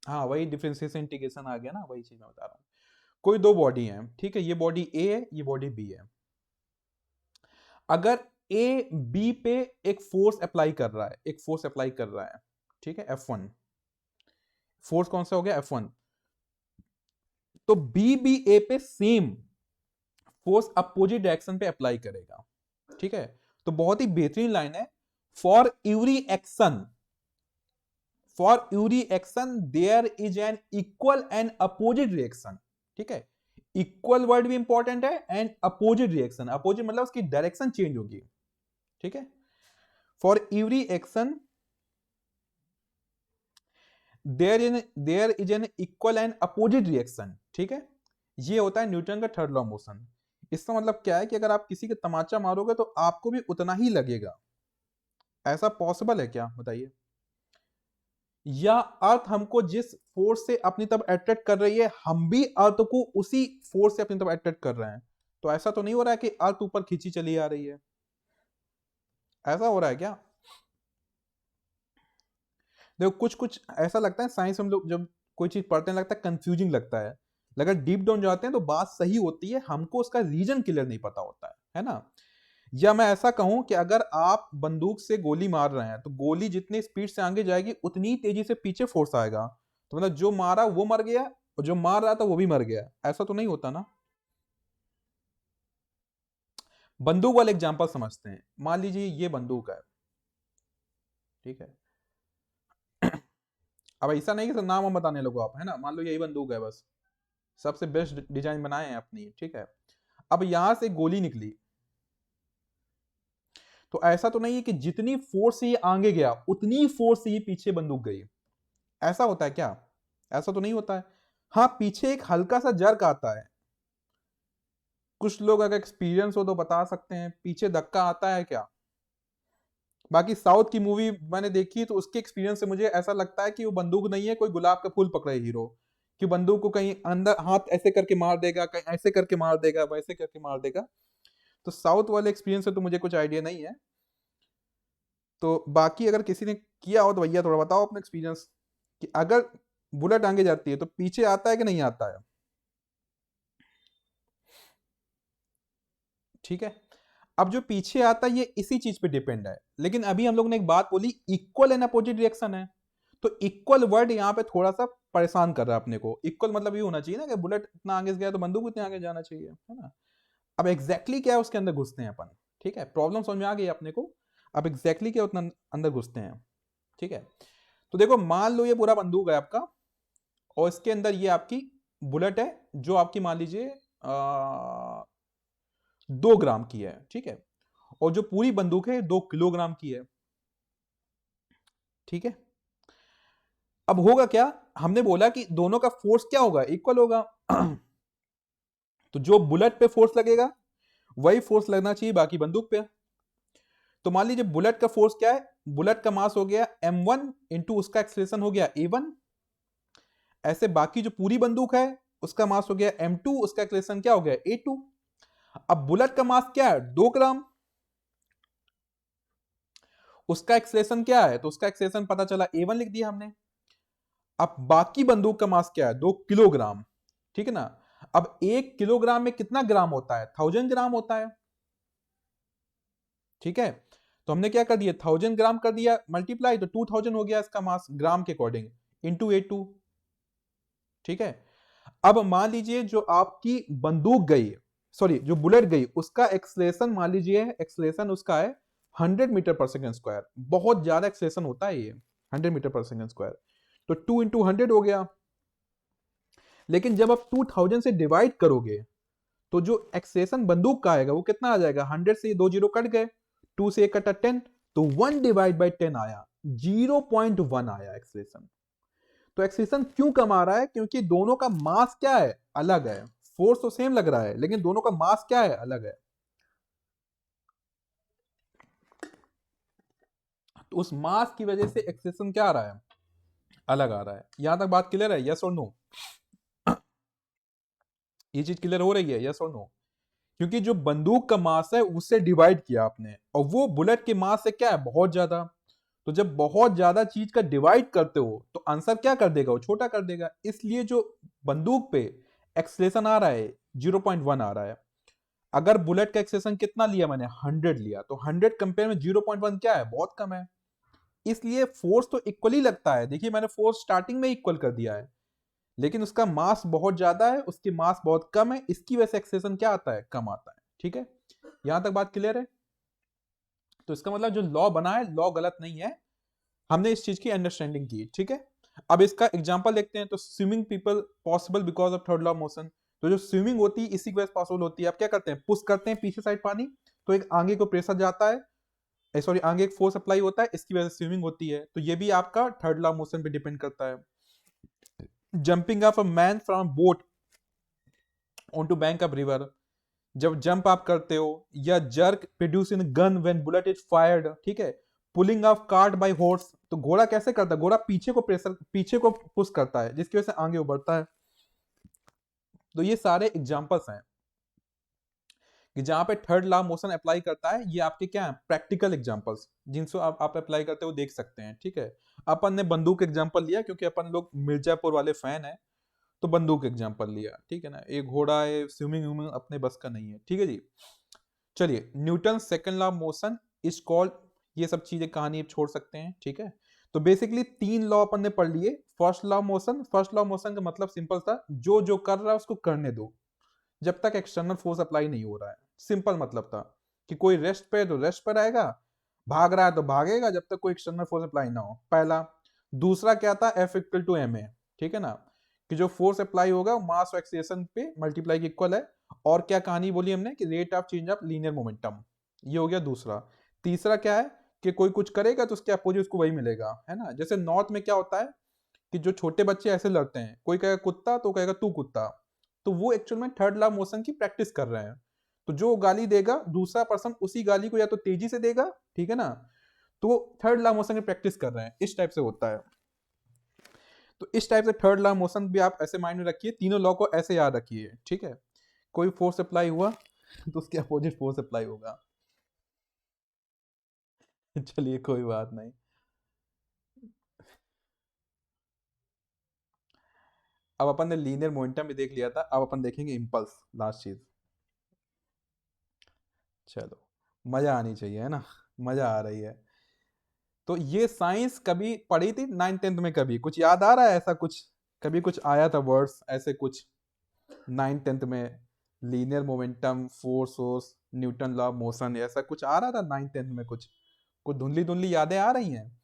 हाँ वही डिफरेंशिएशन इंटीग्रेशन आ गया ना, वही चीज मैं बता रहा हूँ। कोई दो बॉडी है, ठीक है, ये बॉडी ए है, ये बॉडी बी है। अगर ए बी पे एक फोर्स अप्लाई कर रहा है, एक फोर्स अप्लाई कर रहा है, ठीक है, F1, फोर्स कौन सा हो गया, F1। तो बी भी ए पे सेम फोर्स अपोजिट डायरेक्शन पे अप्लाई करेगा, ठीक है। तो बहुत ही बेहतरीन लाइन है, for every action, for every action there is an equal and opposite reaction, ठीक है। इक्वल वर्ड भी इंपॉर्टेंट है, एंड अपोजिट रिएक्शन, अपोजिट मतलब उसकी डायरेक्शन चेंज होगी, ठीक है। For every action there is an equal and opposite reaction, ठीक है। ये होता है न्यूटन का थर्ड लॉ मोशन। इसका मतलब क्या है कि अगर आप किसी के तमाचा मारोगे तो आपको भी उतना ही लगेगा। ऐसा पॉसिबल है क्या, बताइए। या अर्थ हमको जिस फोर्स से अपनी तरफ अट्रैक्ट कर रही है, हम भी अर्थ को उसी फोर्स से अपनी तरफ अट्रैक्ट कर रहे हैं। तो ऐसा तो नहीं हो रहा है कि अर्थ ऊपर खींची चली आ रही है, ऐसा हो रहा है क्या। देखो कुछ कुछ ऐसा लगता है साइंस, हम लोग जब कोई चीज पढ़ते हैं लगता है कंफ्यूजिंग लगता है, अगर डीप डाउन जाते हैं तो बात सही होती है, हमको उसका रीजन क्लियर नहीं पता होता है ना। या मैं ऐसा कहूं कि अगर आप बंदूक से गोली मार रहे हैं तो गोली जितनी स्पीड से आगे जाएगी उतनी तेजी से पीछे फोर्स आएगा, तो मतलब जो मारा वो मर गया और जो मार रहा था वो भी मर गया, ऐसा तो नहीं होता ना। बंदूक वाले एग्जांपल समझते हैं, मान लीजिए ये बंदूक है, ठीक है। अब ऐसा नहीं कि नाम हम बताने लगो आप, है ना, मान लो यही बंदूक है बस, सबसे बेस्ट डिजाइन बनाए हैं अपनी, ठीक है। अब यहां से गोली निकली, तो ऐसा तो नहीं है कि जितनी फोर्स से ये आगे गया उतनी फोर्स से ये पीछे बंदूक गई, ऐसा होता है क्या, ऐसा तो नहीं होता है। हाँ पीछे एक हल्का सा जर्क आता है, कुछ लोग अगर एक्सपीरियंस हो तो बता सकते हैं पीछे धक्का आता है क्या। बाकी साउथ की मूवी मैंने देखी तो उसके एक्सपीरियंस से मुझे ऐसा लगता है कि वो बंदूक नहीं है, कोई गुलाब का फूल पकड़े हीरो, कि बंदूक को कहीं अंदर हाथ ऐसे करके मार देगा, कहीं ऐसे करके मार देगा, वैसे करके मार देगा। तो साउथ वाले एक्सपीरियंस से तो मुझे कुछ आइडिया नहीं है। तो बाकी अगर किसी ने किया हो तो भैया थोड़ा बताओ अपना एक्सपीरियंस, कि अगर बुलेट आगे जाती है तो पीछे आता है कि नहीं आता है, ठीक है। अब जो पीछे आता है ये इसी चीज पे डिपेंड है, लेकिन अभी हम लोग ने एक बात बोली इक्वल एंड अपोजिट रिएक्शन है, तो इक्वल वर्ड यहाँ पे थोड़ा सा परेशान कर रहा है अपने को। इक्वल मतलब ये होना चाहिए ना कि बुलेट इतना आगे गया तो बंदूक इतने आगे जाना चाहिए, है ना। अब एग्जैक्टली क्या है उसके अंदर घुसते हैं अपन, ठीक है, प्रॉब्लम समझ में आ गई अपने को। अब एग्जैक्टली क्या उतना अंदर घुसते हैं, ठीक है। तो देखो मान लो ये पूरा बंदूक है आपका, और इसके अंदर ये आपकी बुलेट है जो आपकी मान लीजिए 2 ग्राम की है, ठीक है, और जो पूरी बंदूक है 2 किलोग्राम की है, ठीक है। अब होगा क्या, हमने बोला कि दोनों का फोर्स क्या होगा, इक्वल होगा। तो जो बुलेट पे फोर्स लगेगा वही फोर्स लगना चाहिए बाकी बंदूक पे। तो मान लीजिए बुलेट का फोर्स क्या है, बुलेट का मास हो गया m1 इंटू उसका एक्सेलरेशन हो गया a1, ऐसे बाकी जो पूरी बंदूक है उसका मास हो गया m2, उसका एक्सेलरेशन क्या हो गया a2। अब बुलेट का मास क्या है 2 ग्राम, उसका एक्सेलरेशन क्या है, तो उसका एक्सेलरेशन पता चला a1 लिख दिया हमने। अब बाकी बंदूक का मास क्या है 2 किलोग्राम, ठीक है ना। अब 1 किलोग्राम में कितना ग्राम होता है, 1000 ग्राम होता है, ठीक है। तो हमने क्या कर दिया 1000 ग्राम कर दिया मल्टीप्लाई, तो 2000 हो गया इसका मास ग्राम के अकॉर्डिंग इंटू a2, ठीक है। अब मान लीजिए जो आपकी बंदूक गई, सॉरी जो बुलेट गई, उसका एक्सलेशन मान लीजिए एक्सलेशन उसका है 100 मीटर पर सेकेंड स्क्वायर, बहुत ज्यादा एक्सलेशन होता है ये 100 मीटर पर सेकेंड स्क्वायर, तो 2 × 100 हो गया। लेकिन जब आप 2000 से डिवाइड करोगे तो जो एक्सेशन बंदूक का आएगा वो कितना आ जाएगा, 100 से 2 जीरो कट गए, 2 से 1 कटा 10, तो 1 डिवाइड बाई 10 आया, 0.1 आया एक्सेशन। तो एक्सेशन क्यों कम आ रहा है, क्योंकि दोनों का मास क्या है अलग है, फोर्स तो सेम लग रहा है लेकिन दोनों का मास क्या है अलग है। तो उस मास की वजह से एक्सेशन क्या आ रहा है, अलग आ रहा है। यहां तक बात क्लियर है, यस और नो? ये चीज क्लियर हो रही है, यस और नो? क्योंकि जो बंदूक का मास है उससे डिवाइड किया आपने, और वो बुलेट के मास से क्या है बहुत ज्यादा। तो जब बहुत ज्यादा चीज का डिवाइड करते हो तो आंसर क्या कर देगा, वो छोटा कर देगा। इसलिए जो बंदूक पे एक्सलेशन आ रहा है 0.1 आ रहा है। अगर बुलेट का एक्सलेशन कितना लिया मैंने 100 लिया, तो 100 कंपेयर में 0.1 क्या है, बहुत कम है। इसलिए फोर्स तो इक्वली लगता है, देखिए मैंने फोर्स स्टार्टिंग में इक्वल कर दिया है, लेकिन उसका मास बहुत ज्यादा है, उसकी मास बहुत कम है, इसकी वजह से एक्सेलेरेशन क्या आता है, कम आता है, ठीक है। यहां तक बात क्लियर है? तो इसका मतलब जो लॉ बना है लॉ गलत नहीं है, हमने इस चीज की अंडरस्टैंडिंग की, ठीक है। अब इसका एग्जांपल देखते हैं। तो swimming people possible because of third law of motion. तो जो स्विमिंग होती है इसी की वजह से पॉसिबल होती है। आप क्या करते हैं, पुश करते हैं पीछे साइड पानी, तो एक आगे को प्रेशर जाता है, सॉरी आगे एक फोर्स अप्लाई होता है, इसकी वजह से स्विमिंग होती है। तो ये भी आपका थर्ड लॉ ऑफ मोशन पे डिपेंड करता है। Jumping of a man from boat on to bank of river, जब जंप आप करते हो, या jerk produce in gun when bullet is fired, ठीक है। Pulling of cart by horse, तो घोड़ा कैसे करता है, घोड़ा पीछे को प्रेशर, पीछे को पुश करता है जिसकी वजह से आगे वो बढ़ता है। तो ये सारे एग्जांपल्स हैं कि जहां पे थर्ड लॉ मोशन अप्लाई करता है। ये आपके क्या है, प्रैक्टिकल एग्जांपल्स, जिनसे आप अप्लाई करते हो देख सकते हैं, ठीक है। अपन ने बंदूक एग्जांपल लिया क्योंकि अपन लोग मिर्जापुर वाले फैन है, तो बंदूक एग्जांपल लिया, ठीक है ना। एक घोड़ा है, स्विमिंग व्यूमिंग अपने बस का नहीं है, ठीक है जी। चलिए, Newton second law of motion is called, ये सब चीजें कहानी अब छोड़ सकते हैं, ठीक है। तो बेसिकली 3 लॉ अपन ने पढ़ लिए। First law of motion, first law of motion का मतलब सिंपल था, जो जो कर रहा है उसको करने दो जब तक एक्सटर्नल फोर्स अप्लाई नहीं हो रहा है। सिंपल मतलब था कि कोई रेस्ट पे है तो रेस्ट पर आएगा, भाग रहा है तो भागेगा जब तक कोई एक्सटर्नल फोर्स अप्लाई ना हो, पहला। दूसरा क्या था, F equal to M A, ठीक है ना, कि जो फोर्स अप्लाई होगा मास और एक्सेलरेशन पे मल्टीप्लाई के इक्वल है। और क्या कहानी बोली हमने कि rate of change of linear momentum, ये हो गया दूसरा। तीसरा क्या है कि कोई कुछ करेगा तो उसके अपोजिट उसको वही मिलेगा, है ना। जैसे नॉर्थ में क्या होता है कि जो छोटे बच्चे ऐसे लड़ते हैं, कोई कहेगा कुत्ता तो कहेगा तू कुत्ता, तो वो एक्चुअल में थर्ड लॉ मोशन की प्रैक्टिस कर रहे हैं। तो जो गाली देगा दूसरा पर्सन उसी गाली को या तो तेजी से देगा, ठीक है ना, तो थर्ड लॉ मोशन की प्रैक्टिस कर रहे हैं, इस टाइप से होता है। तो इस टाइप से थर्ड लॉ मोशन भी आप ऐसे माइंड में रखिए, तीनों लॉ को ऐसे याद रखिए, ठीक है। कोई फोर्स अप्लाई हुआ तो उसके अपोजिट फोर्स अप्लाई होगा। चलिए कोई बात नहीं। अब अपन ने लीनियर मोमेंटम भी देख लिया था, अब अपन देखेंगे इम्पल्स, लास्ट चीज। चलो, मजा आनी चाहिए, है ना, मजा आ रही है। तो ये साइंस कभी पढ़ी थी 9th 10th में, कभी कुछ याद आ रहा है ऐसा कुछ, कभी कुछ आया था वर्ड्स ऐसे कुछ 9th 10th में, linear momentum, force force, Newton law motion, ऐसा कुछ आ रहा था 9th 10th में कुछ, कुछ धुंधली धुंधली यादें आ रही हैं?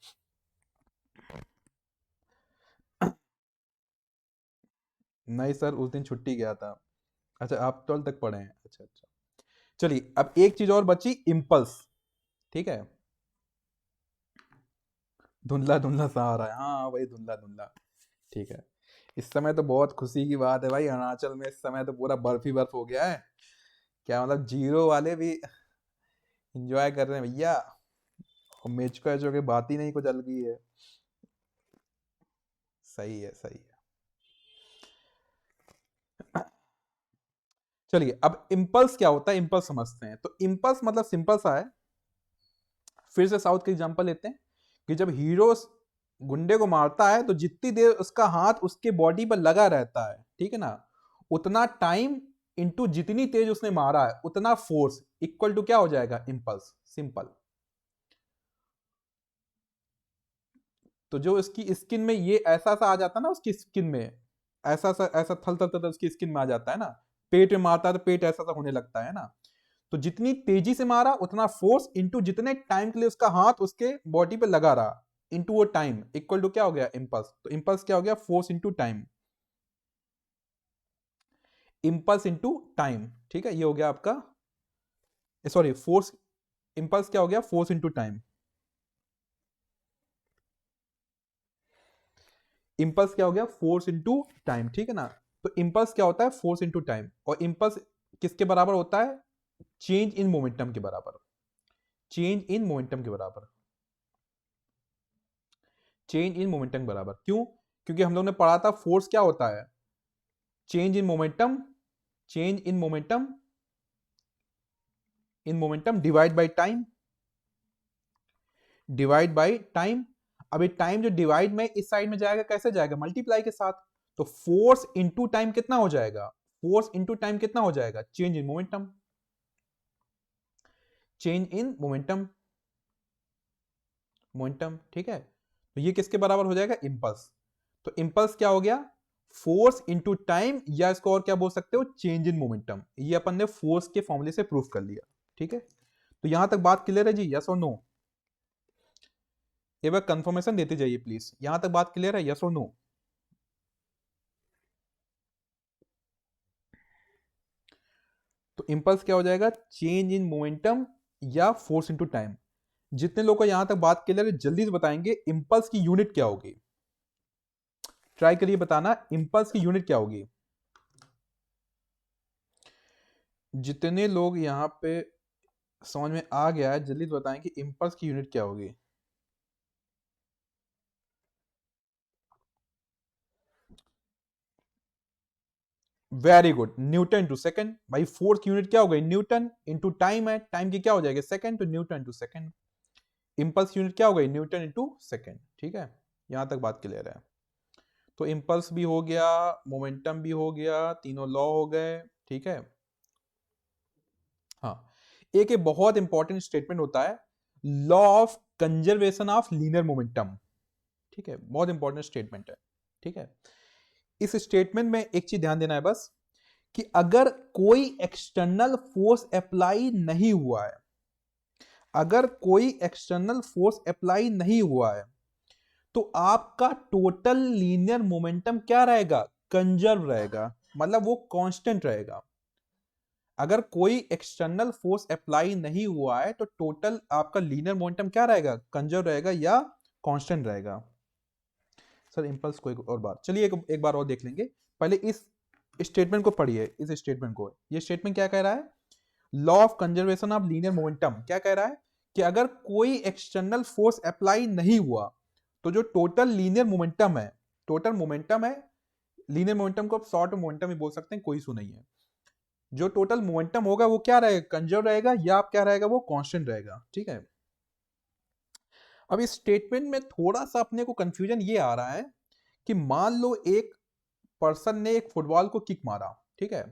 नहीं सर, उस दिन छुट्टी गया था। अच्छा, आप 12 तक पढ़े हैं, अच्छा अच्छा। चलिए, अब एक चीज और बची, इम्पल्स। ठीक है, धुंधला धुंधला सा आ रहा है, हाँ वही धुंधला धुंधला। ठीक है, इस समय तो बहुत खुशी की बात है भाई, अरुणाचल में इस समय तो पूरा बर्फ ही बर्फ हो गया है। क्या मतलब, जीरो वाले भी इंजॉय कर रहे हैं भैया। और मेचका एचो की बात ही नहीं कुछ अलग ही है। सही है, सही है। चलिए, अब इम्पल्स क्या होता है, इम्पल्स समझते हैं। तो इम्पल्स मतलब सिंपल सा है। फिर से साउथ का एग्जांपल लेते हैं कि जब हीरो गुंडे को मारता है तो जितनी देर उसका हाथ उसके बॉडी पर लगा रहता है, ठीक है ना, उतना टाइम इंटू जितनी तेज उसने मारा है उतना फोर्स इक्वल टू क्या हो जाएगा, इम्पल्स। सिंपल। तो जो इसकी स्किन में ये ऐसा सा आ जाता है ना, उसकी स्किन में ऐसा सा, ऐसा थल थल थल उसकी स्किन में आ जाता है ना, पेट में मारता है तो पेट ऐसा सा होने लगता है ना। तो जितनी तेजी से मारा उतना फोर्स इंटू जितने टाइम के लिए उसका हाथ उसके बॉडी पे लगा रहा इंटू वो टाइम इक्वल टू क्या हो गया, इम्पल्स। तो इम्पल्स क्या हो गया, force into time. Impulse into time, ठीक है, ये हो गया आपका, सॉरी फोर्स। इम्पल्स क्या हो गया, फोर्स इंटू टाइम। इम्पल्स क्या हो गया, फोर्स इंटू टाइम, ठीक है ना। तो इम्पल्स क्या होता है, फोर्स इंटू टाइम। और इम्पल्स किसके बराबर होता है, चेंज इन मोमेंटम के बराबर। चेंज इन मोमेंटम के बराबर। चेंज इन मोमेंटम बराबर क्यों, क्योंकि हम लोग ने पढ़ा था फोर्स क्या होता है, change in momentum. Change in momentum divide by time. Divide by time. अभी टाइम जो डिवाइड में इस साइड में जाएगा कैसे जाएगा, मल्टीप्लाई के साथ। तो फोर्स इंटू टाइम कितना हो जाएगा, फोर्स इंटू टाइम कितना हो जाएगा, change in momentum. Change in momentum. Momentum, ठीक है। तो ये किसके बराबर हो जाएगा, इम्पल्स। तो इम्पल्स क्या हो गया, फोर्स इंटू टाइम, या इसको और क्या बोल सकते हो, चेंज इन मोमेंटम। ये अपन ने फोर्स के फॉर्मूले से प्रूफ कर लिया, ठीक है। तो यहां तक बात क्लियर है जी, यस और नो। एक बार कंफर्मेशन देते जाइए प्लीज, यहां तक बात क्लियर है, यस और नो। तो इम्पल्स क्या हो जाएगा, चेंज इन मोमेंटम या फोर्स इंटू टाइम। जितने लोग को यहां तक बात क्लियर है जल्दी से बताएंगे इम्पल्स की यूनिट क्या होगी। ट्राई करिए बताना, इम्पल्स की यूनिट क्या होगी। जितने लोग यहां पे समझ में आ गया है जल्दी से बताएं कि इम्पल्स की यूनिट क्या होगी। Very good, newton to second. भाई फोर्स की यूनिट क्या हो गई, न्यूटन, इंटू टाइम है, टाइम की क्या हो जाएगी, सेकंड, तो न्यूटन टू सेकंड। इम्पल्स की यूनिट क्या हो गई, न्यूटन इंटू सेकंड, ठीक है। यहां तक बात क्लियर है। तो इम्पल्स भी हो गया, मोमेंटम भी हो गया, तीनों लॉ हो गए, ठीक है। हाँ, एक बहुत इंपॉर्टेंट स्टेटमेंट होता है, law of conservation of linear momentum, ठीक है, बहुत इंपॉर्टेंट स्टेटमेंट है, ठीक है। इस स्टेटमेंट में एक चीज ध्यान देना है बस, कि अगर कोई एक्सटर्नल फोर्स अप्लाई नहीं हुआ है, अगर कोई एक्सटर्नल फोर्स अप्लाई नहीं हुआ है, तो आपका टोटल लीनियर मोमेंटम क्या रहेगा, कंजर्व रहेगा, मतलब वो कांस्टेंट रहेगा। अगर कोई एक्सटर्नल फोर्स अप्लाई नहीं हुआ है तो टोटल आपका लीनियर मोमेंटम क्या रहेगा, कंजर्व रहेगा या कांस्टेंट रहेगा। सर इम्पल्स को एक और बार, चलिए एक बार और देख लेंगे। पहले इस स्टेटमेंट को पढ़िए, इस स्टेटमेंट को। ये स्टेटमेंट क्या कह रहा है, law of conservation of linear momentum क्या कह रहा है, कि अगर कोई एक्सटर्नल फोर्स अप्लाई नहीं हुआ तो जो टोटल लीनियर मोमेंटम है, टोटल मोमेंटम है, लीनियर मोमेंटम को आप शॉर्ट मोमेंटम ही बोल सकते हैं, कोई इशू नहीं है। जो टोटल मोमेंटम होगा वो क्या रहेगा, कंजर्व रहेगा, या आप क्या रहेगा, वो कांस्टेंट रहेगा, ठीक है। अब इस स्टेटमेंट में थोड़ा सा अपने को कंफ्यूजन ये आ रहा है कि मान लो एक पर्सन ने एक फुटबॉल को किक मारा, ठीक है।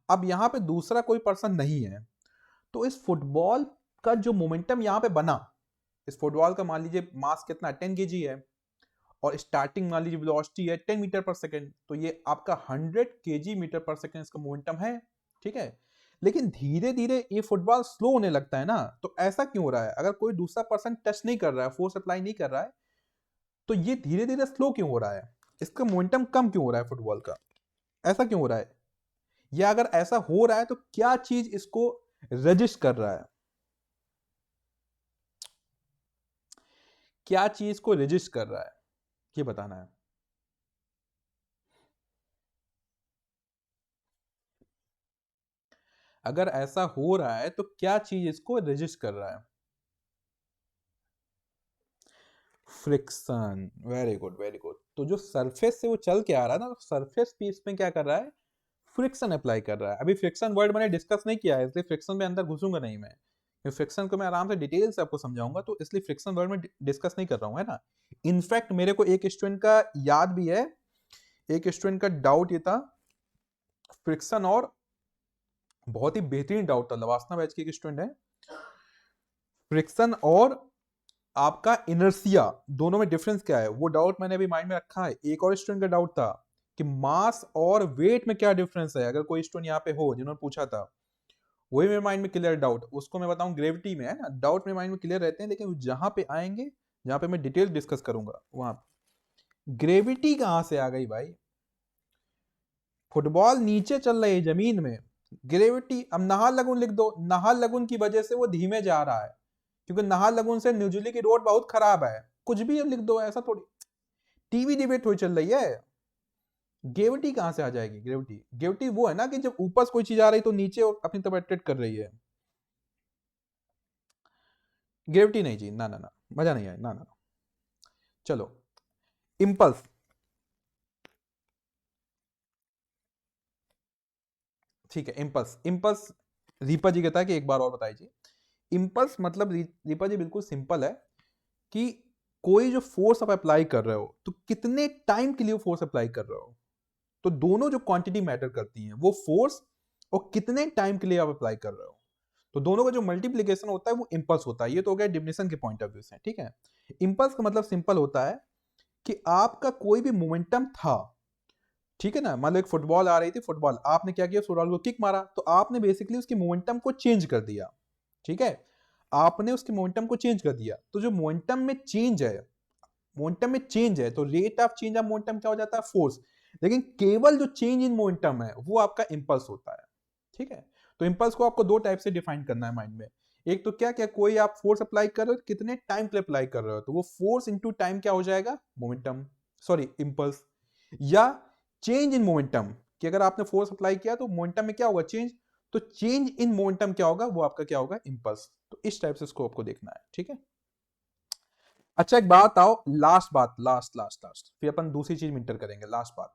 अब यहां पे दूसरा कोई पर्सन नहीं है, तो इस फुटबॉल का जो मोमेंटम यहां पे बना, इस फुटबॉल का मान लीजिए मास कितना 10 kg है, और स्टार्टिंग मान लीजिए वेलोसिटी है 10 मीटर पर सेकंड, तो ये आपका 100 kg मीटर पर सेकंड इसका मोमेंटम है, ठीक है। लेकिन धीरे धीरे ये फुटबॉल स्लो होने लगता है ना, तो ऐसा क्यों हो रहा है, अगर कोई दूसरा पर्सन टच नहीं कर रहा है, फोर्स अप्लाई नहीं कर रहा है, तो ये धीरे धीरे स्लो क्यों हो रहा है, इसका मोमेंटम कम क्यों हो रहा है फुटबॉल का। ऐसा क्यों हो रहा है? या अगर ऐसा हो रहा है तो क्या चीज इसको रजिस्ट कर रहा है? क्या चीज को रजिस्ट कर रहा है, ये बताना है। अगर ऐसा हो रहा है तो क्या चीज इसको रजिस्ट कर रहा है? Friction, very good very good. तो जो सरफेस से वो चल के आ रहा है ना, सरफेस पीस में क्या कर रहा है? फ्रिक्शन अप्लाई कर रहा है। अभी फ्रिक्शन वर्ड मैंने डिस्कस नहीं किया है, इसलिए फ्रिक्शन में अंदर घुसूंगा नहीं मैं। फ्रिक्शन को मैं आराम से डिटेल से आपको समझाऊंगा, तो इसलिए फ्रिक्शन वर्ड में डिस्कस नहीं कर रहा हूँ, है ना। इनफैक्ट मेरे को एक स्टूडेंट का याद भी है, एक स्टूडेंट का डाउट ये था फ्रिक्शन, और बहुत ही बेहतरीन डाउट था, लवासना बैच की एक स्टूडेंट है, फ्रिक्शन और आपका इनर्सिया दोनों में डिफरेंस क्या है, वो डाउट मैंने अभी माइंड में रखा है। एक और स्टूडेंट का डाउट था कि मास और वेट में क्या डिफरेंस है, अगर कोई स्टूडेंट यहाँ पे हो जिन्होंने पूछा था, वही मेरे माइंड में क्लियर डाउट, उसको मैं बताऊं ग्रेविटी में, है ना। डाउट मेरे माइंड में क्लियर रहते हैं, लेकिन जहां पे आएंगे, जहां पे मैं डिटेल डिस्कस करूंगा, वहां ग्रेविटी कहां से आ गई भाई? फुटबॉल नीचे चल रही है जमीन में, ग्रेविटी, अब नाहरलगुन लिख दो, नाहरलगुन की वजह से वो धीमे जा रहा है, क्योंकि नाहरलगुन से न्यूजिलैंड की रोड बहुत खराब है, कुछ भी लिख दो, ऐसा थोड़ी टीवी डिबेट हुई चल रही है। ग्रेविटी कहां से आ जाएगी? ग्रेविटी, ग्रेविटी वो है ना कि जब ऊपर से कोई चीज आ रही तो नीचे अपनी तरफ अट्रैक्ट कर रही है। ग्रेविटी नहीं जी, ना ना ना, मजा नहीं आया, ना ना। चलो, इम्पल्स, ठीक है, इम्पल्स, इम्पल्स रीपा जी कहता है कि एक बार और बताइए। इम्पल्स मतलब रीपा जी बिल्कुल सिंपल है कि कोई जो फोर्स आप अप्लाई कर रहे हो, तो कितने टाइम के लिए फोर्स अप्लाई कर रहे हो। तो दोनों जो क्वांटिटी मैटर करती हैं, वो फोर्स और कितने टाइम के लिए आप अप्लाई कर रहे हो, तो दोनों का जो मल्टीप्लीकेशन होता है वो इंपल्स होता है। ये तो हो गया डिफिनेशन के पॉइंट ऑफ व्यू से, ठीक है। इंपल्स का मतलब सिंपल होता है कि आपका कोई भी मोमेंटम था, ठीक है ना, मान लो एक फुटबॉल आ रही थी, फुटबॉल आपने क्या किया, फुटबॉल को किक मारा, तो आपने बेसिकली उसके मोमेंटम को चेंज कर दिया, ठीक है। आपने उसके मोमेंटम को चेंज कर दिया, तो जो मोमेंटम में चेंज है, मोमेंटम में चेंज है, तो rate of change of momentum क्या हो जाता है? फोर्स। लेकिन केवल जो चेंज इन मोमेंटम है वो आपका इंपल्स होता है, ठीक है। तो इंपल्स को आपको दो टाइप से डिफाइन करना है माइंड में। एक तो क्या क्या कोई आप फोर्स अप्लाई कर रहे हो, कितने टाइम के लिए अप्लाई कर रहे हो, तो वो फोर्स इनटू टाइम क्या हो जाएगा? Momentum, sorry impulse. या चेंज इन मोमेंटम, कि अगर आपने फोर्स अप्लाई किया तो मोमेंटम में क्या होगा? चेंज। तो चेंज इन मोमेंटम क्या होगा? वो आपका क्या होगा? इंपल्स। तो इस टाइप से इसको आपको देखना है, ठीक है। अच्छा एक बात आओ, लास्ट बात, लास्ट लास्ट लास्ट, फिर अपन दूसरी चीज में इंटर करेंगे। लास्ट बात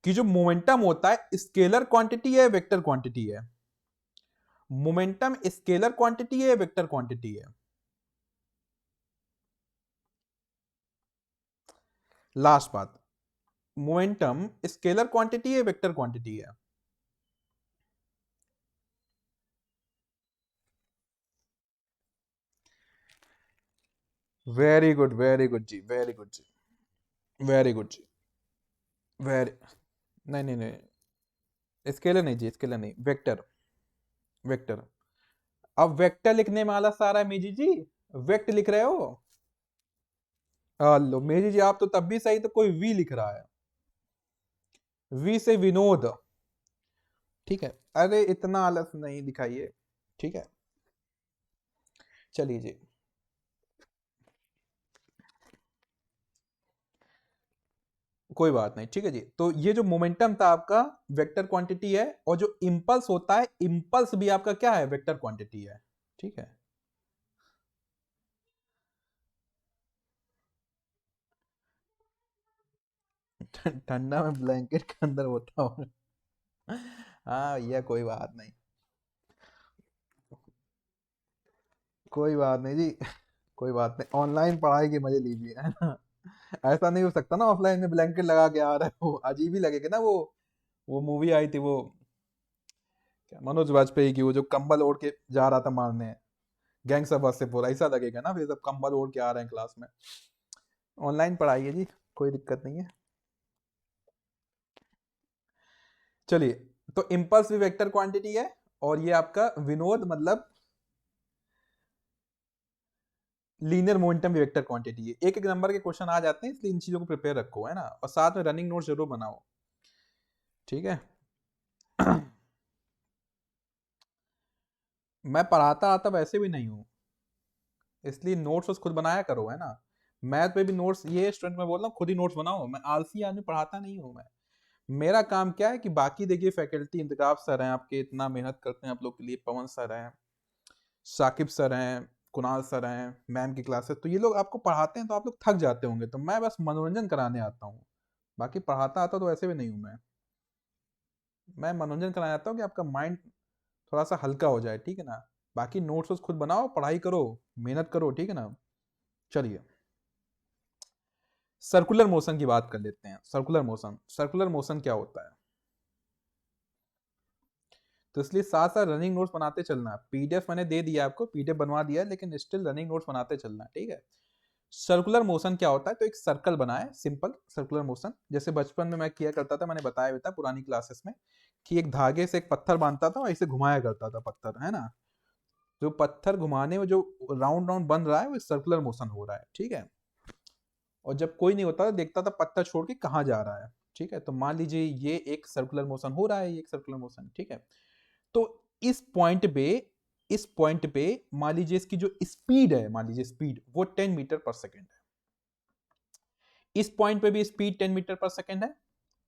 कि जो मोमेंटम होता है स्केलर क्वांटिटी है, वेक्टर क्वांटिटी है? मोमेंटम स्केलर क्वांटिटी है, वेक्टर क्वांटिटी है? लास्ट बात, मोमेंटम स्केलर क्वांटिटी है, वेक्टर क्वांटिटी है? वेरी गुड वेरी गुड जी, वेरी गुड जी, वेरी गुड जी, वेरी, नहीं नहीं नहीं, स्केलर नहीं जी, स्केलर नहीं, वेक्टर, वेक्टर। अब वेक्टर लिखने में आलस आ रहा है मेजी जी, वेक्ट लिख रहे हो। लो मेजी जी, आप तो तब भी सही, तो कोई वी लिख रहा है, वी से विनोद, ठीक है। अरे इतना आलस नहीं दिखाइए, ठीक है। चलिए जी, कोई बात नहीं, ठीक है जी। तो ये जो मोमेंटम था आपका वेक्टर क्वांटिटी है, और जो इंपल्स होता है, इंपल्स भी आपका क्या है? वेक्टर क्वांटिटी है, ठीक है। ठंडा में ब्लैंकेट के अंदर होता हूँ। हाँ भैया, कोई बात नहीं, कोई बात नहीं जी, कोई बात नहीं, ऑनलाइन पढ़ाई के मजे लीजिए, है ना। ऐसा नहीं हो सकता ना, ऑफलाइन में ब्लैंकेट लगा के आ रहे हो, अजीब ही लगेगा ना। वो मूवी आई थी वो, क्या, मनोज वाजपेयी की, वो जो कंबल ओढ़ के जा रहा था मारने, गैंग्स ऑफ वासेपुर, ऐसा लगेगा ना फिर, सब कंबल ओढ़ के आ रहे हैं क्लास में। ऑनलाइन पढ़ाई है जी, कोई दिक्कत नहीं है। चलिए, तो इंपल्स भी वेक्टर क्वांटिटी है, और ये आपका विनोद मतलब लीनियर मोमेंटम भी वेक्टर क्वांटिटी है। एक एक नंबर के क्वेश्चन आ जाते हैं, इसलिए इन चीजों को प्रिपेयर रखो, है ना, और साथ में रनिंग नोट जरूर बनाओ। ठीक है। मैं पढ़ाता आता वैसे भी नहीं हूँ, इसलिए नोट्स खुद बनाया करो, है ना। मैथ पे भी नोट्स, ये स्टूडेंट मैं बोल रहा हूँ खुद ही नोट्स बनाओ। मैं आलसी आदमी पढ़ाता नहीं हूँ मैं। मेरा काम क्या है कि बाकी देखिए फैकल्टी इंतखाब सर हैं आपके, इतना मेहनत करते हैं आप लोग के लिए, पवन सर हैं, साकिब सर हैं, कुणाल सर हैं, मैम की क्लासेस, तो ये लोग आपको पढ़ाते हैं तो आप लोग थक जाते होंगे, तो मैं बस मनोरंजन कराने आता हूँ। बाकी पढ़ाता आता तो ऐसे भी नहीं हूँ मैं मनोरंजन कराने आता हूँ कि आपका माइंड थोड़ा सा हल्का हो जाए, ठीक है ना। बाकी नोट्स खुद बनाओ, पढ़ाई करो, मेहनत करो, ठीक है ना। चलिए सर्कुलर मोशन की बात कर लेते हैं। सर्कुलर मोशन क्या होता है, तो इसलिए साथ साथ रनिंग नोट्स बनाते चलना। पीडीएफ मैंने दे दिया आपको, पीडीएफ बनवा दिया है, लेकिन स्टिल रनिंग नोट्स बनाते चलना, ठीक है। सर्कुलर मोशन क्या होता है, तो एक सर्कल बनाए, सिंपल सर्कुलर मोशन। जैसे बचपन में मैं किया करता था, मैंने बताया भी था पुरानी क्लासेस में, कि एक धागे से एक पत्थर बांधता था और ऐसे घुमाया करता था पत्थर, है ना। जो पत्थर घुमाने में जो राउंड राउंड बन रहा है वो सर्कुलर मोशन हो रहा है, ठीक है। और जब कोई नहीं होता था, देखता था पत्थर छोड़ के कहाँ जा रहा है, ठीक है। तो मान लीजिए ये एक सर्कुलर मोशन हो रहा है, ये एक सर्कुलर मोशन, ठीक है। तो इस पॉइंट पे मान लीजिए इसकी जो स्पीड है, मान लीजिए स्पीड वो 10 मीटर पर सेकेंड है। इस पॉइंट पे भी स्पीड 10 मीटर पर सेकेंड है,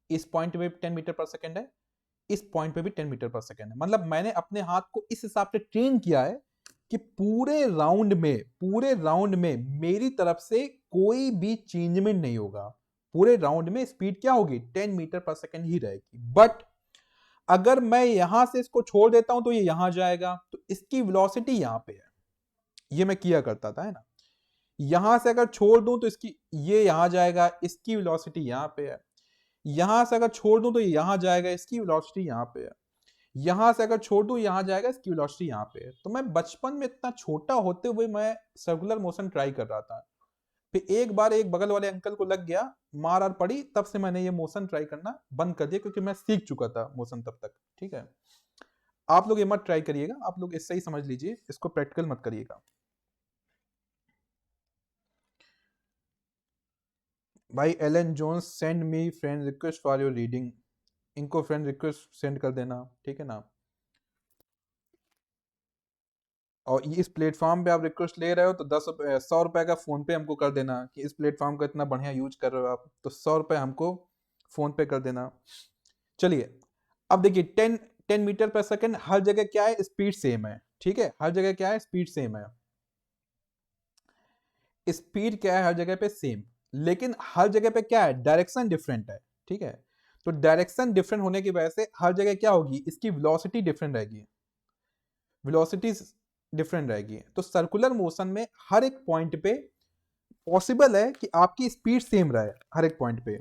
इस पॉइंट पे भी 10 मीटर पर सेकेंड है, इस पॉइंट पे भी 10 मीटर पर सेकेंड है। मतलब मैंने अपने हाथ को इस हिसाब से ट्रेन किया है कि पूरे राउंड में मेरी तरफ से कोई भी चेंजमेंट नहीं होगा। पूरे राउंड में स्पीड क्या होगी, 10 मीटर पर सेकेंड ही रहेगी। बट अगर मैं यहां से इसको छोड़ देता हूं तो ये यहां जाएगा, तो इसकी वेलोसिटी यहां पे है। ये मैं किया करता था, है ना। यहां से अगर छोड़ दूं तो इसकी, ये यहां जाएगा, इसकी वेलोसिटी यहां पे है। यहां से अगर छोड़ दूं तो ये यहां जाएगा, इसकी वेलोसिटी यहां पे है। यहां से अगर छोड़ दूं यहां जाएगा, इसकी वेलोसिटी यहां पे है। तो मैं बचपन में इतना छोटा होते हुए मैं सर्कुलर मोशन ट्राई कर रहा था। फिर एक बार एक बगल वाले अंकल को लग गया, मार आर पड़ी, तब से मैंने ये मोशन ट्राई करना बंद कर दिया, क्योंकि मैं सीख चुका था मोशन तब तक, ठीक है। आप लोग ये मत ट्राई करिएगा, आप लोग इससे ही समझ लीजिए, इसको प्रैक्टिकल मत करिएगा। भाई Alan Jones send me friend request for your reading, इनको फ्रेंड रिक्वेस्ट सेंड कर देना, ठीक है ना। और इस प्लेटफॉर्म पे आप रिक्वेस्ट ले रहे हो तो 100 रुपए का फोन पे हमको कर देना, कि इस प्लेटफॉर्म का इतना बढ़िया यूज कर रहे हो आप, तो 100 रुपए हमको फोन पे कर देना। चलिए अब देखिए 10 मीटर पर सेकेंड, हर जगह क्या है, स्पीड सेम है, ठीक है। हर जगह क्या है, स्पीड सेम है। स्पीड क्या है हर जगह पे सेम, लेकिन हर जगह पे क्या है, डायरेक्शन डिफरेंट है, ठीक है। तो डायरेक्शन डिफरेंट होने की वजह से हर जगह क्या होगी, इसकी वेलोसिटी डिफरेंट रहेगी, वेलोसिटी डिफरेंट रहेगी। तो सर्कुलर मोशन में हर एक पॉइंट पे पॉसिबल है कि आपकी स्पीड सेम रहे, हर एक पॉइंट पे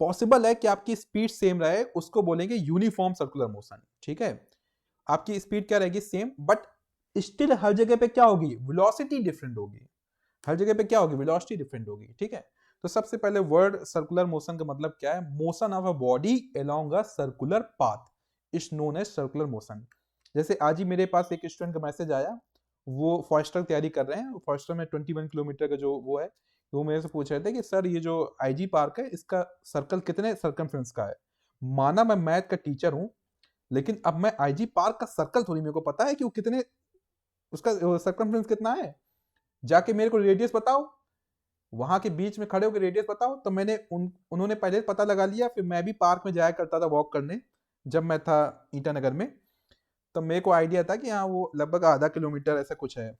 पॉसिबल है कि आपकी स्पीड सेम रहे, उसको बोलेंगे यूनिफॉर्म सर्कुलर मोशन, ठीक है। आपकी स्पीड क्या रहेगी, सेम, बट स्टिल हर जगह पे क्या होगी, वेलोसिटी डिफरेंट होगी। हर जगह पे क्या होगी, वेलोसिटी डिफरेंट होगी, ठीक है। तो सबसे पहले वर्ड सर्कुलर मोशन का मतलब क्या है, motion of a body along a circular path is known as circular motion. जैसे आज ही मेरे पास एक स्टूडेंट का मैसेज आया, वो फॉरेस्टर तैयारी कर रहे हैं, फॉरेस्टर में 21 किलोमीटर का जो वो है, तो वो मेरे से पूछ रहे थे कि सर ये जो आईजी पार्क है इसका सर्कल कितने सर्कमफ्रेंस का है। माना मैं मैथ का टीचर हूं, लेकिन अब मैं आईजी पार्क का सर्कल थोड़ी मेरे को पता है कि वो कितने, उसका सर्कमफ्रेंस कितना है। जाके मेरे को रेडियस बताओ, वहां के बीच में खड़े होकर रेडियस बताओ। तो मैंने उन्होंने पहले पता लगा लिया, फिर मैं भी पार्क में जाया करता था वॉक करने जब मैं था ईटानगर में। तो मेरे को आइडिया था कि हाँ वो लगभग आधा किलोमीटर ऐसा कुछ है,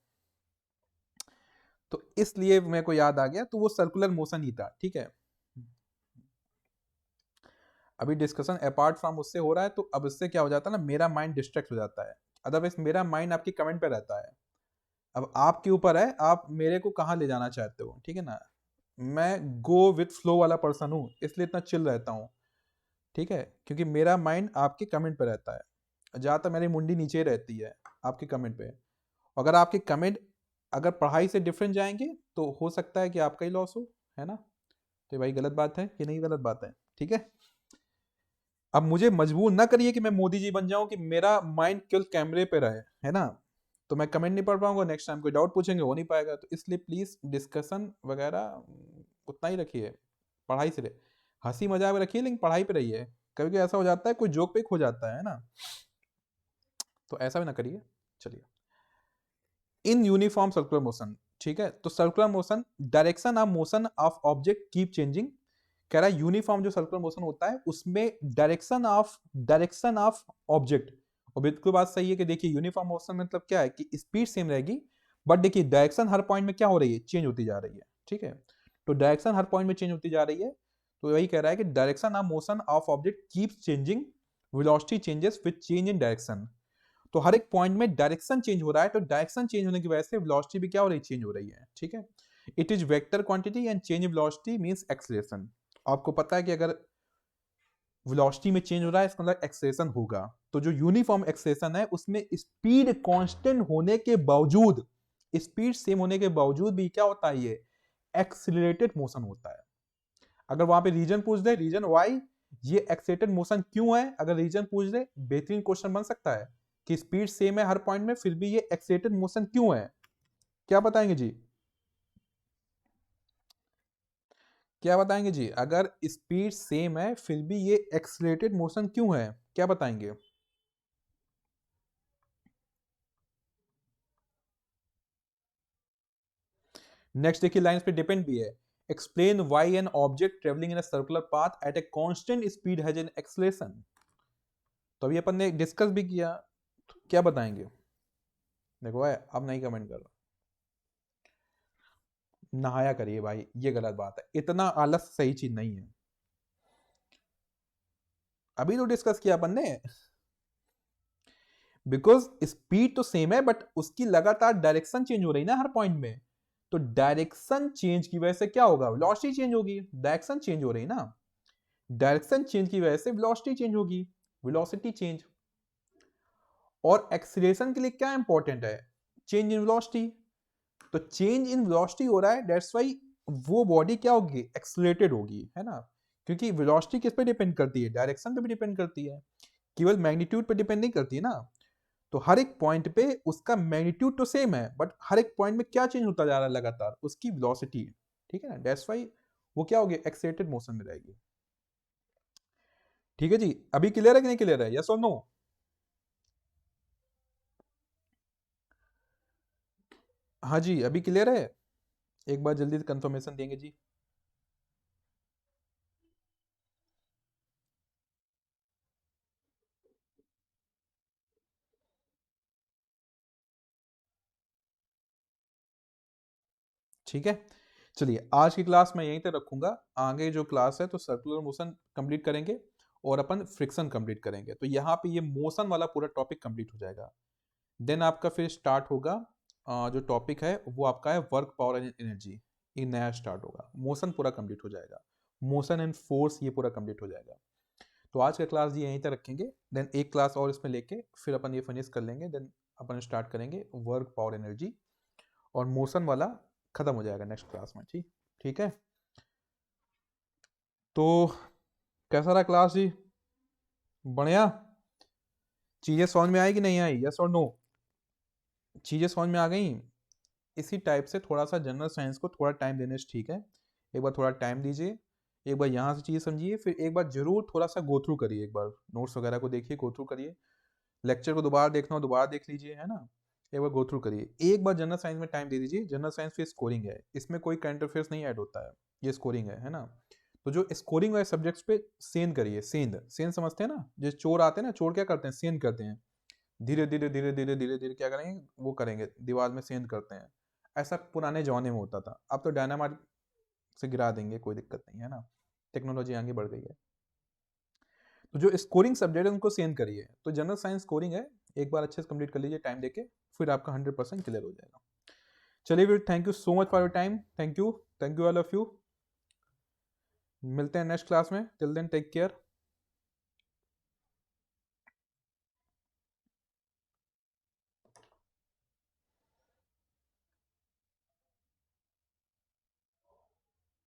तो इसलिए मेरे को याद आ गया, तो वो सर्कुलर मोशन ही था, ठीक है। अभी डिस्कशन अपार्ट फ्रॉम उससे हो रहा है, तो अब इससे क्या हो जाता है ना, मेरा माइंड डिस्ट्रैक्ट हो जाता है। अदरवाइज मेरा माइंड आपकी कमेंट पे रहता है। अब आपके ऊपर है, आप मेरे को कहाँ ले जाना चाहते हो, ठीक है ना। मैं गो विथ फ्लो वाला पर्सन हूँ, इसलिए इतना चिल रहता हूँ, ठीक है, क्योंकि मेरा माइंड आपके कमेंट पे रहता है। ज़्यादातर मेरी मुंडी नीचे रहती है आपके कमेंट पे। अगर आपके कमेंट अगर पढ़ाई से डिफरेंट जाएंगे तो हो सकता है कि आपका ही लॉस हो, है ना। तो भाई गलत बात है कि नहीं, गलत बात है, ठीक है। अब मुझे मजबूर ना करिए कि मैं मोदी जी बन जाऊं, कि मेरा माइंड केवल कैमरे पे रहे, है ना। तो मैं कमेंट नहीं पढ़ पाऊंगा, नेक्स्ट टाइम कोई डाउट पूछेंगे हो नहीं पाएगा, तो इसलिए प्लीज डिस्कशन वगैरह उतना ही रखिए, पढ़ाई से हंसी मजाक में रखिए, लेकिन पढ़ाई पे रहिए। कभी कभी ऐसा हो जाता है, कोई जोक पे खो जाता है ना, तो ऐसा भी ना करिए। चलिए, इन यूनिफॉर्म सर्कुलर मोशन, ठीक है, तो circular motion direction of motion of object keep changing. कह रहा है यूनिफॉर्म जो सर्कुलर मोशन होता है उसमें डायरेक्शन ऑफ ऑब्जेक्ट, और बिल्कुल बात सही है कि देखिए यूनिफॉर्म मोशन मतलब क्या है कि स्पीड सेम रहेगी, बट देखिए डायरेक्शन हर पॉइंट में क्या हो रही है, चेंज होती जा रही है, ठीक है, तो डायरेक्शन हर पॉइंट में चेंज होती जा रही है, तो वही कह रहा है कि direction of motion of object keeps changing, velocity changes with change in direction. तो हर एक पॉइंट में डायरेक्शन चेंज हो रहा है, तो डायरेक्शन चेंज होने की वजह से वेलोसिटी भी क्या हो रही है, चेंज हो रही है, ठीक है। It is vector quantity and change in velocity means acceleration. आपको पता है कि अगर वेलोसिटी में चेंज हो रहा है इसका मतलब एक्सेलेरेशन होगा, तो जो यूनिफॉर्म एक्सेलेरेशन है उसमें स्पीड कांस्टेंट होने के बावजूद, स्पीड सेम होने के बावजूद भी क्या होता है, ये एक्सीलरेटेड मोशन होता है। अगर वहां पे रीजन पूछ दे, रीजन वाई ये एक्सेलरेटेड मोशन क्यों है, अगर रीजन पूछ दे, बेहतरीन क्वेश्चन बन सकता है कि स्पीड सेम है हर पॉइंट में फिर भी ये एक्सेलरेटेड मोशन क्यों है। क्या बताएंगे जी, क्या बताएंगे जी, अगर स्पीड सेम है फिर भी ये एक्सीलरेटेड मोशन क्यों है, क्या बताएंगे। नेक्स्ट देखिए लाइंस पे डिपेंड भी है। Explain why an object travelling in a circular path at a constant speed has an acceleration. तो अभी अपन ने डिस्कस भी किया, तो क्या बताएंगे। देखो भाई अब नहीं कमेंट कर रहा, नहाया करिए भाई, ये गलत बात है, इतना आलस सही चीज नहीं है। अभी तो डिस्कस किया अपन ने, बिकॉज स्पीड तो सेम है बट उसकी लगातार डायरेक्शन चेंज हो रही ना हर पॉइंट में, तो डायरेक्शन चेंज की वजह से क्या होगा, वेलोसिटी चेंज होगी, डायरेक्शन चेंज हो रही ना, डायरेक्शन चेंज की वजह से वेलोसिटी चेंज होगी, वेलोसिटी चेंज। और एक्सीलरेशन के लिए क्या इंपॉर्टेंट है, चेंज इन वेलोसिटी, तो चेंज इन वेलोसिटी हो रहा है, दैट्स व्हाई वो बॉडी क्या होगी, एक्सीलरेटेड होगी, है ना, क्योंकि वेलोसिटी किस पे डिपेंड करती है, डायरेक्शन पे भी डिपेंड करती है, केवल मैग्नीट्यूड पे डिपेंड नहीं करती ना। तो हर एक पॉइंट पे उसका मैग्नीट्यूड तो सेम है बट हर एक पॉइंट में क्या चेंज होता जा रहा है लगातार, उसकी वेलोसिटी, ठीक है ना, दैट्स व्हाई वो क्या होगी, एक्सीलरेटेड मोशन में रहेगी। ठीक है जी, अभी क्लियर है कि नहीं क्लियर है, यस और नो। हाँ जी अभी क्लियर है, एक बार जल्दी से कंफर्मेशन देंगे जी। ठीक है, चलिए आज की क्लास मैं यहीं तक रखूंगा, आगे जो क्लास है तो सर्कुलर मोशन कंप्लीट करेंगे और अपन फ्रिक्शन कंप्लीट करेंगे, तो यहाँ पे ये मोशन वाला पूरा टॉपिक कंप्लीट हो जाएगा। देन आपका फिर स्टार्ट होगा जो टॉपिक है वो आपका है वर्क पावर एंड एनर्जी, ये नया स्टार्ट होगा, मोशन पूरा कंप्लीट हो जाएगा, मोशन एंड फोर्स ये पूरा कंप्लीट हो जाएगा। तो आज का क्लास ये यहीं तक रखेंगे, देन एक क्लास और इसमें लेके फिर अपन ये फिनिश कर लेंगे, देन अपन स्टार्ट करेंगे वर्क पावर एनर्जी, और मोशन वाला खत्म हो जाएगा नेक्स्ट क्लास में, ठीक, ठीक है। तो कैसा रहा क्लास जी, बढ़िया, चीजें समझ में आई कि नहीं आई, यस और नो, चीजें समझ में आ गई। इसी टाइप से थोड़ा सा जनरल साइंस को थोड़ा टाइम देने से ठीक है, एक बार थोड़ा टाइम दीजिए, एक बार यहाँ से चीज़ समझिए, फिर एक बार जरूर थोड़ा सा गो थ्रू करिए, एक बार नोट्स वगैरह को देखिए, गो थ्रू करिए, लेक्चर को दोबारा देखना हो दोबारा देख लीजिए, है ना, एक बार गो थ्रू करिए, एक बार जनरल साइंस में टाइम दे दीजिए, जनरल साइंस फिर स्कोरिंग है, इसमें कोई करंट अफेयर्स नहीं ऐड होता है, ये स्कोरिंग है ना, तो जो स्कोरिंग वाले सब्जेक्ट्स पे सेंध करिए, सेंध सेंध समझते हैं ना, जो चोर आते हैं ना, चोर क्या करते हैं, सेंध करते हैं, धीरे धीरे धीरे धीरे धीरे धीरे क्या करेंगे, वो करेंगे दीवार में सेंध करते हैं, ऐसा पुराने जमाने में होता था, अब तो डायनामाइट से गिरा देंगे, कोई दिक्कत नहीं है ना, टेक्नोलॉजी आगे बढ़ गई है। तो जो स्कोरिंग सब्जेक्ट है उनको सेंड करिए, तो जनरल साइंस स्कोरिंग है, एक बार अच्छे से कंप्लीट कर लीजिए टाइम देके, फिर आपका 100% क्लियर हो जाएगा। चलिए फिर, thank you so much for your time, thank you all of you, मिलते हैं नेक्स्ट क्लास में, टिल देन टेक केयर।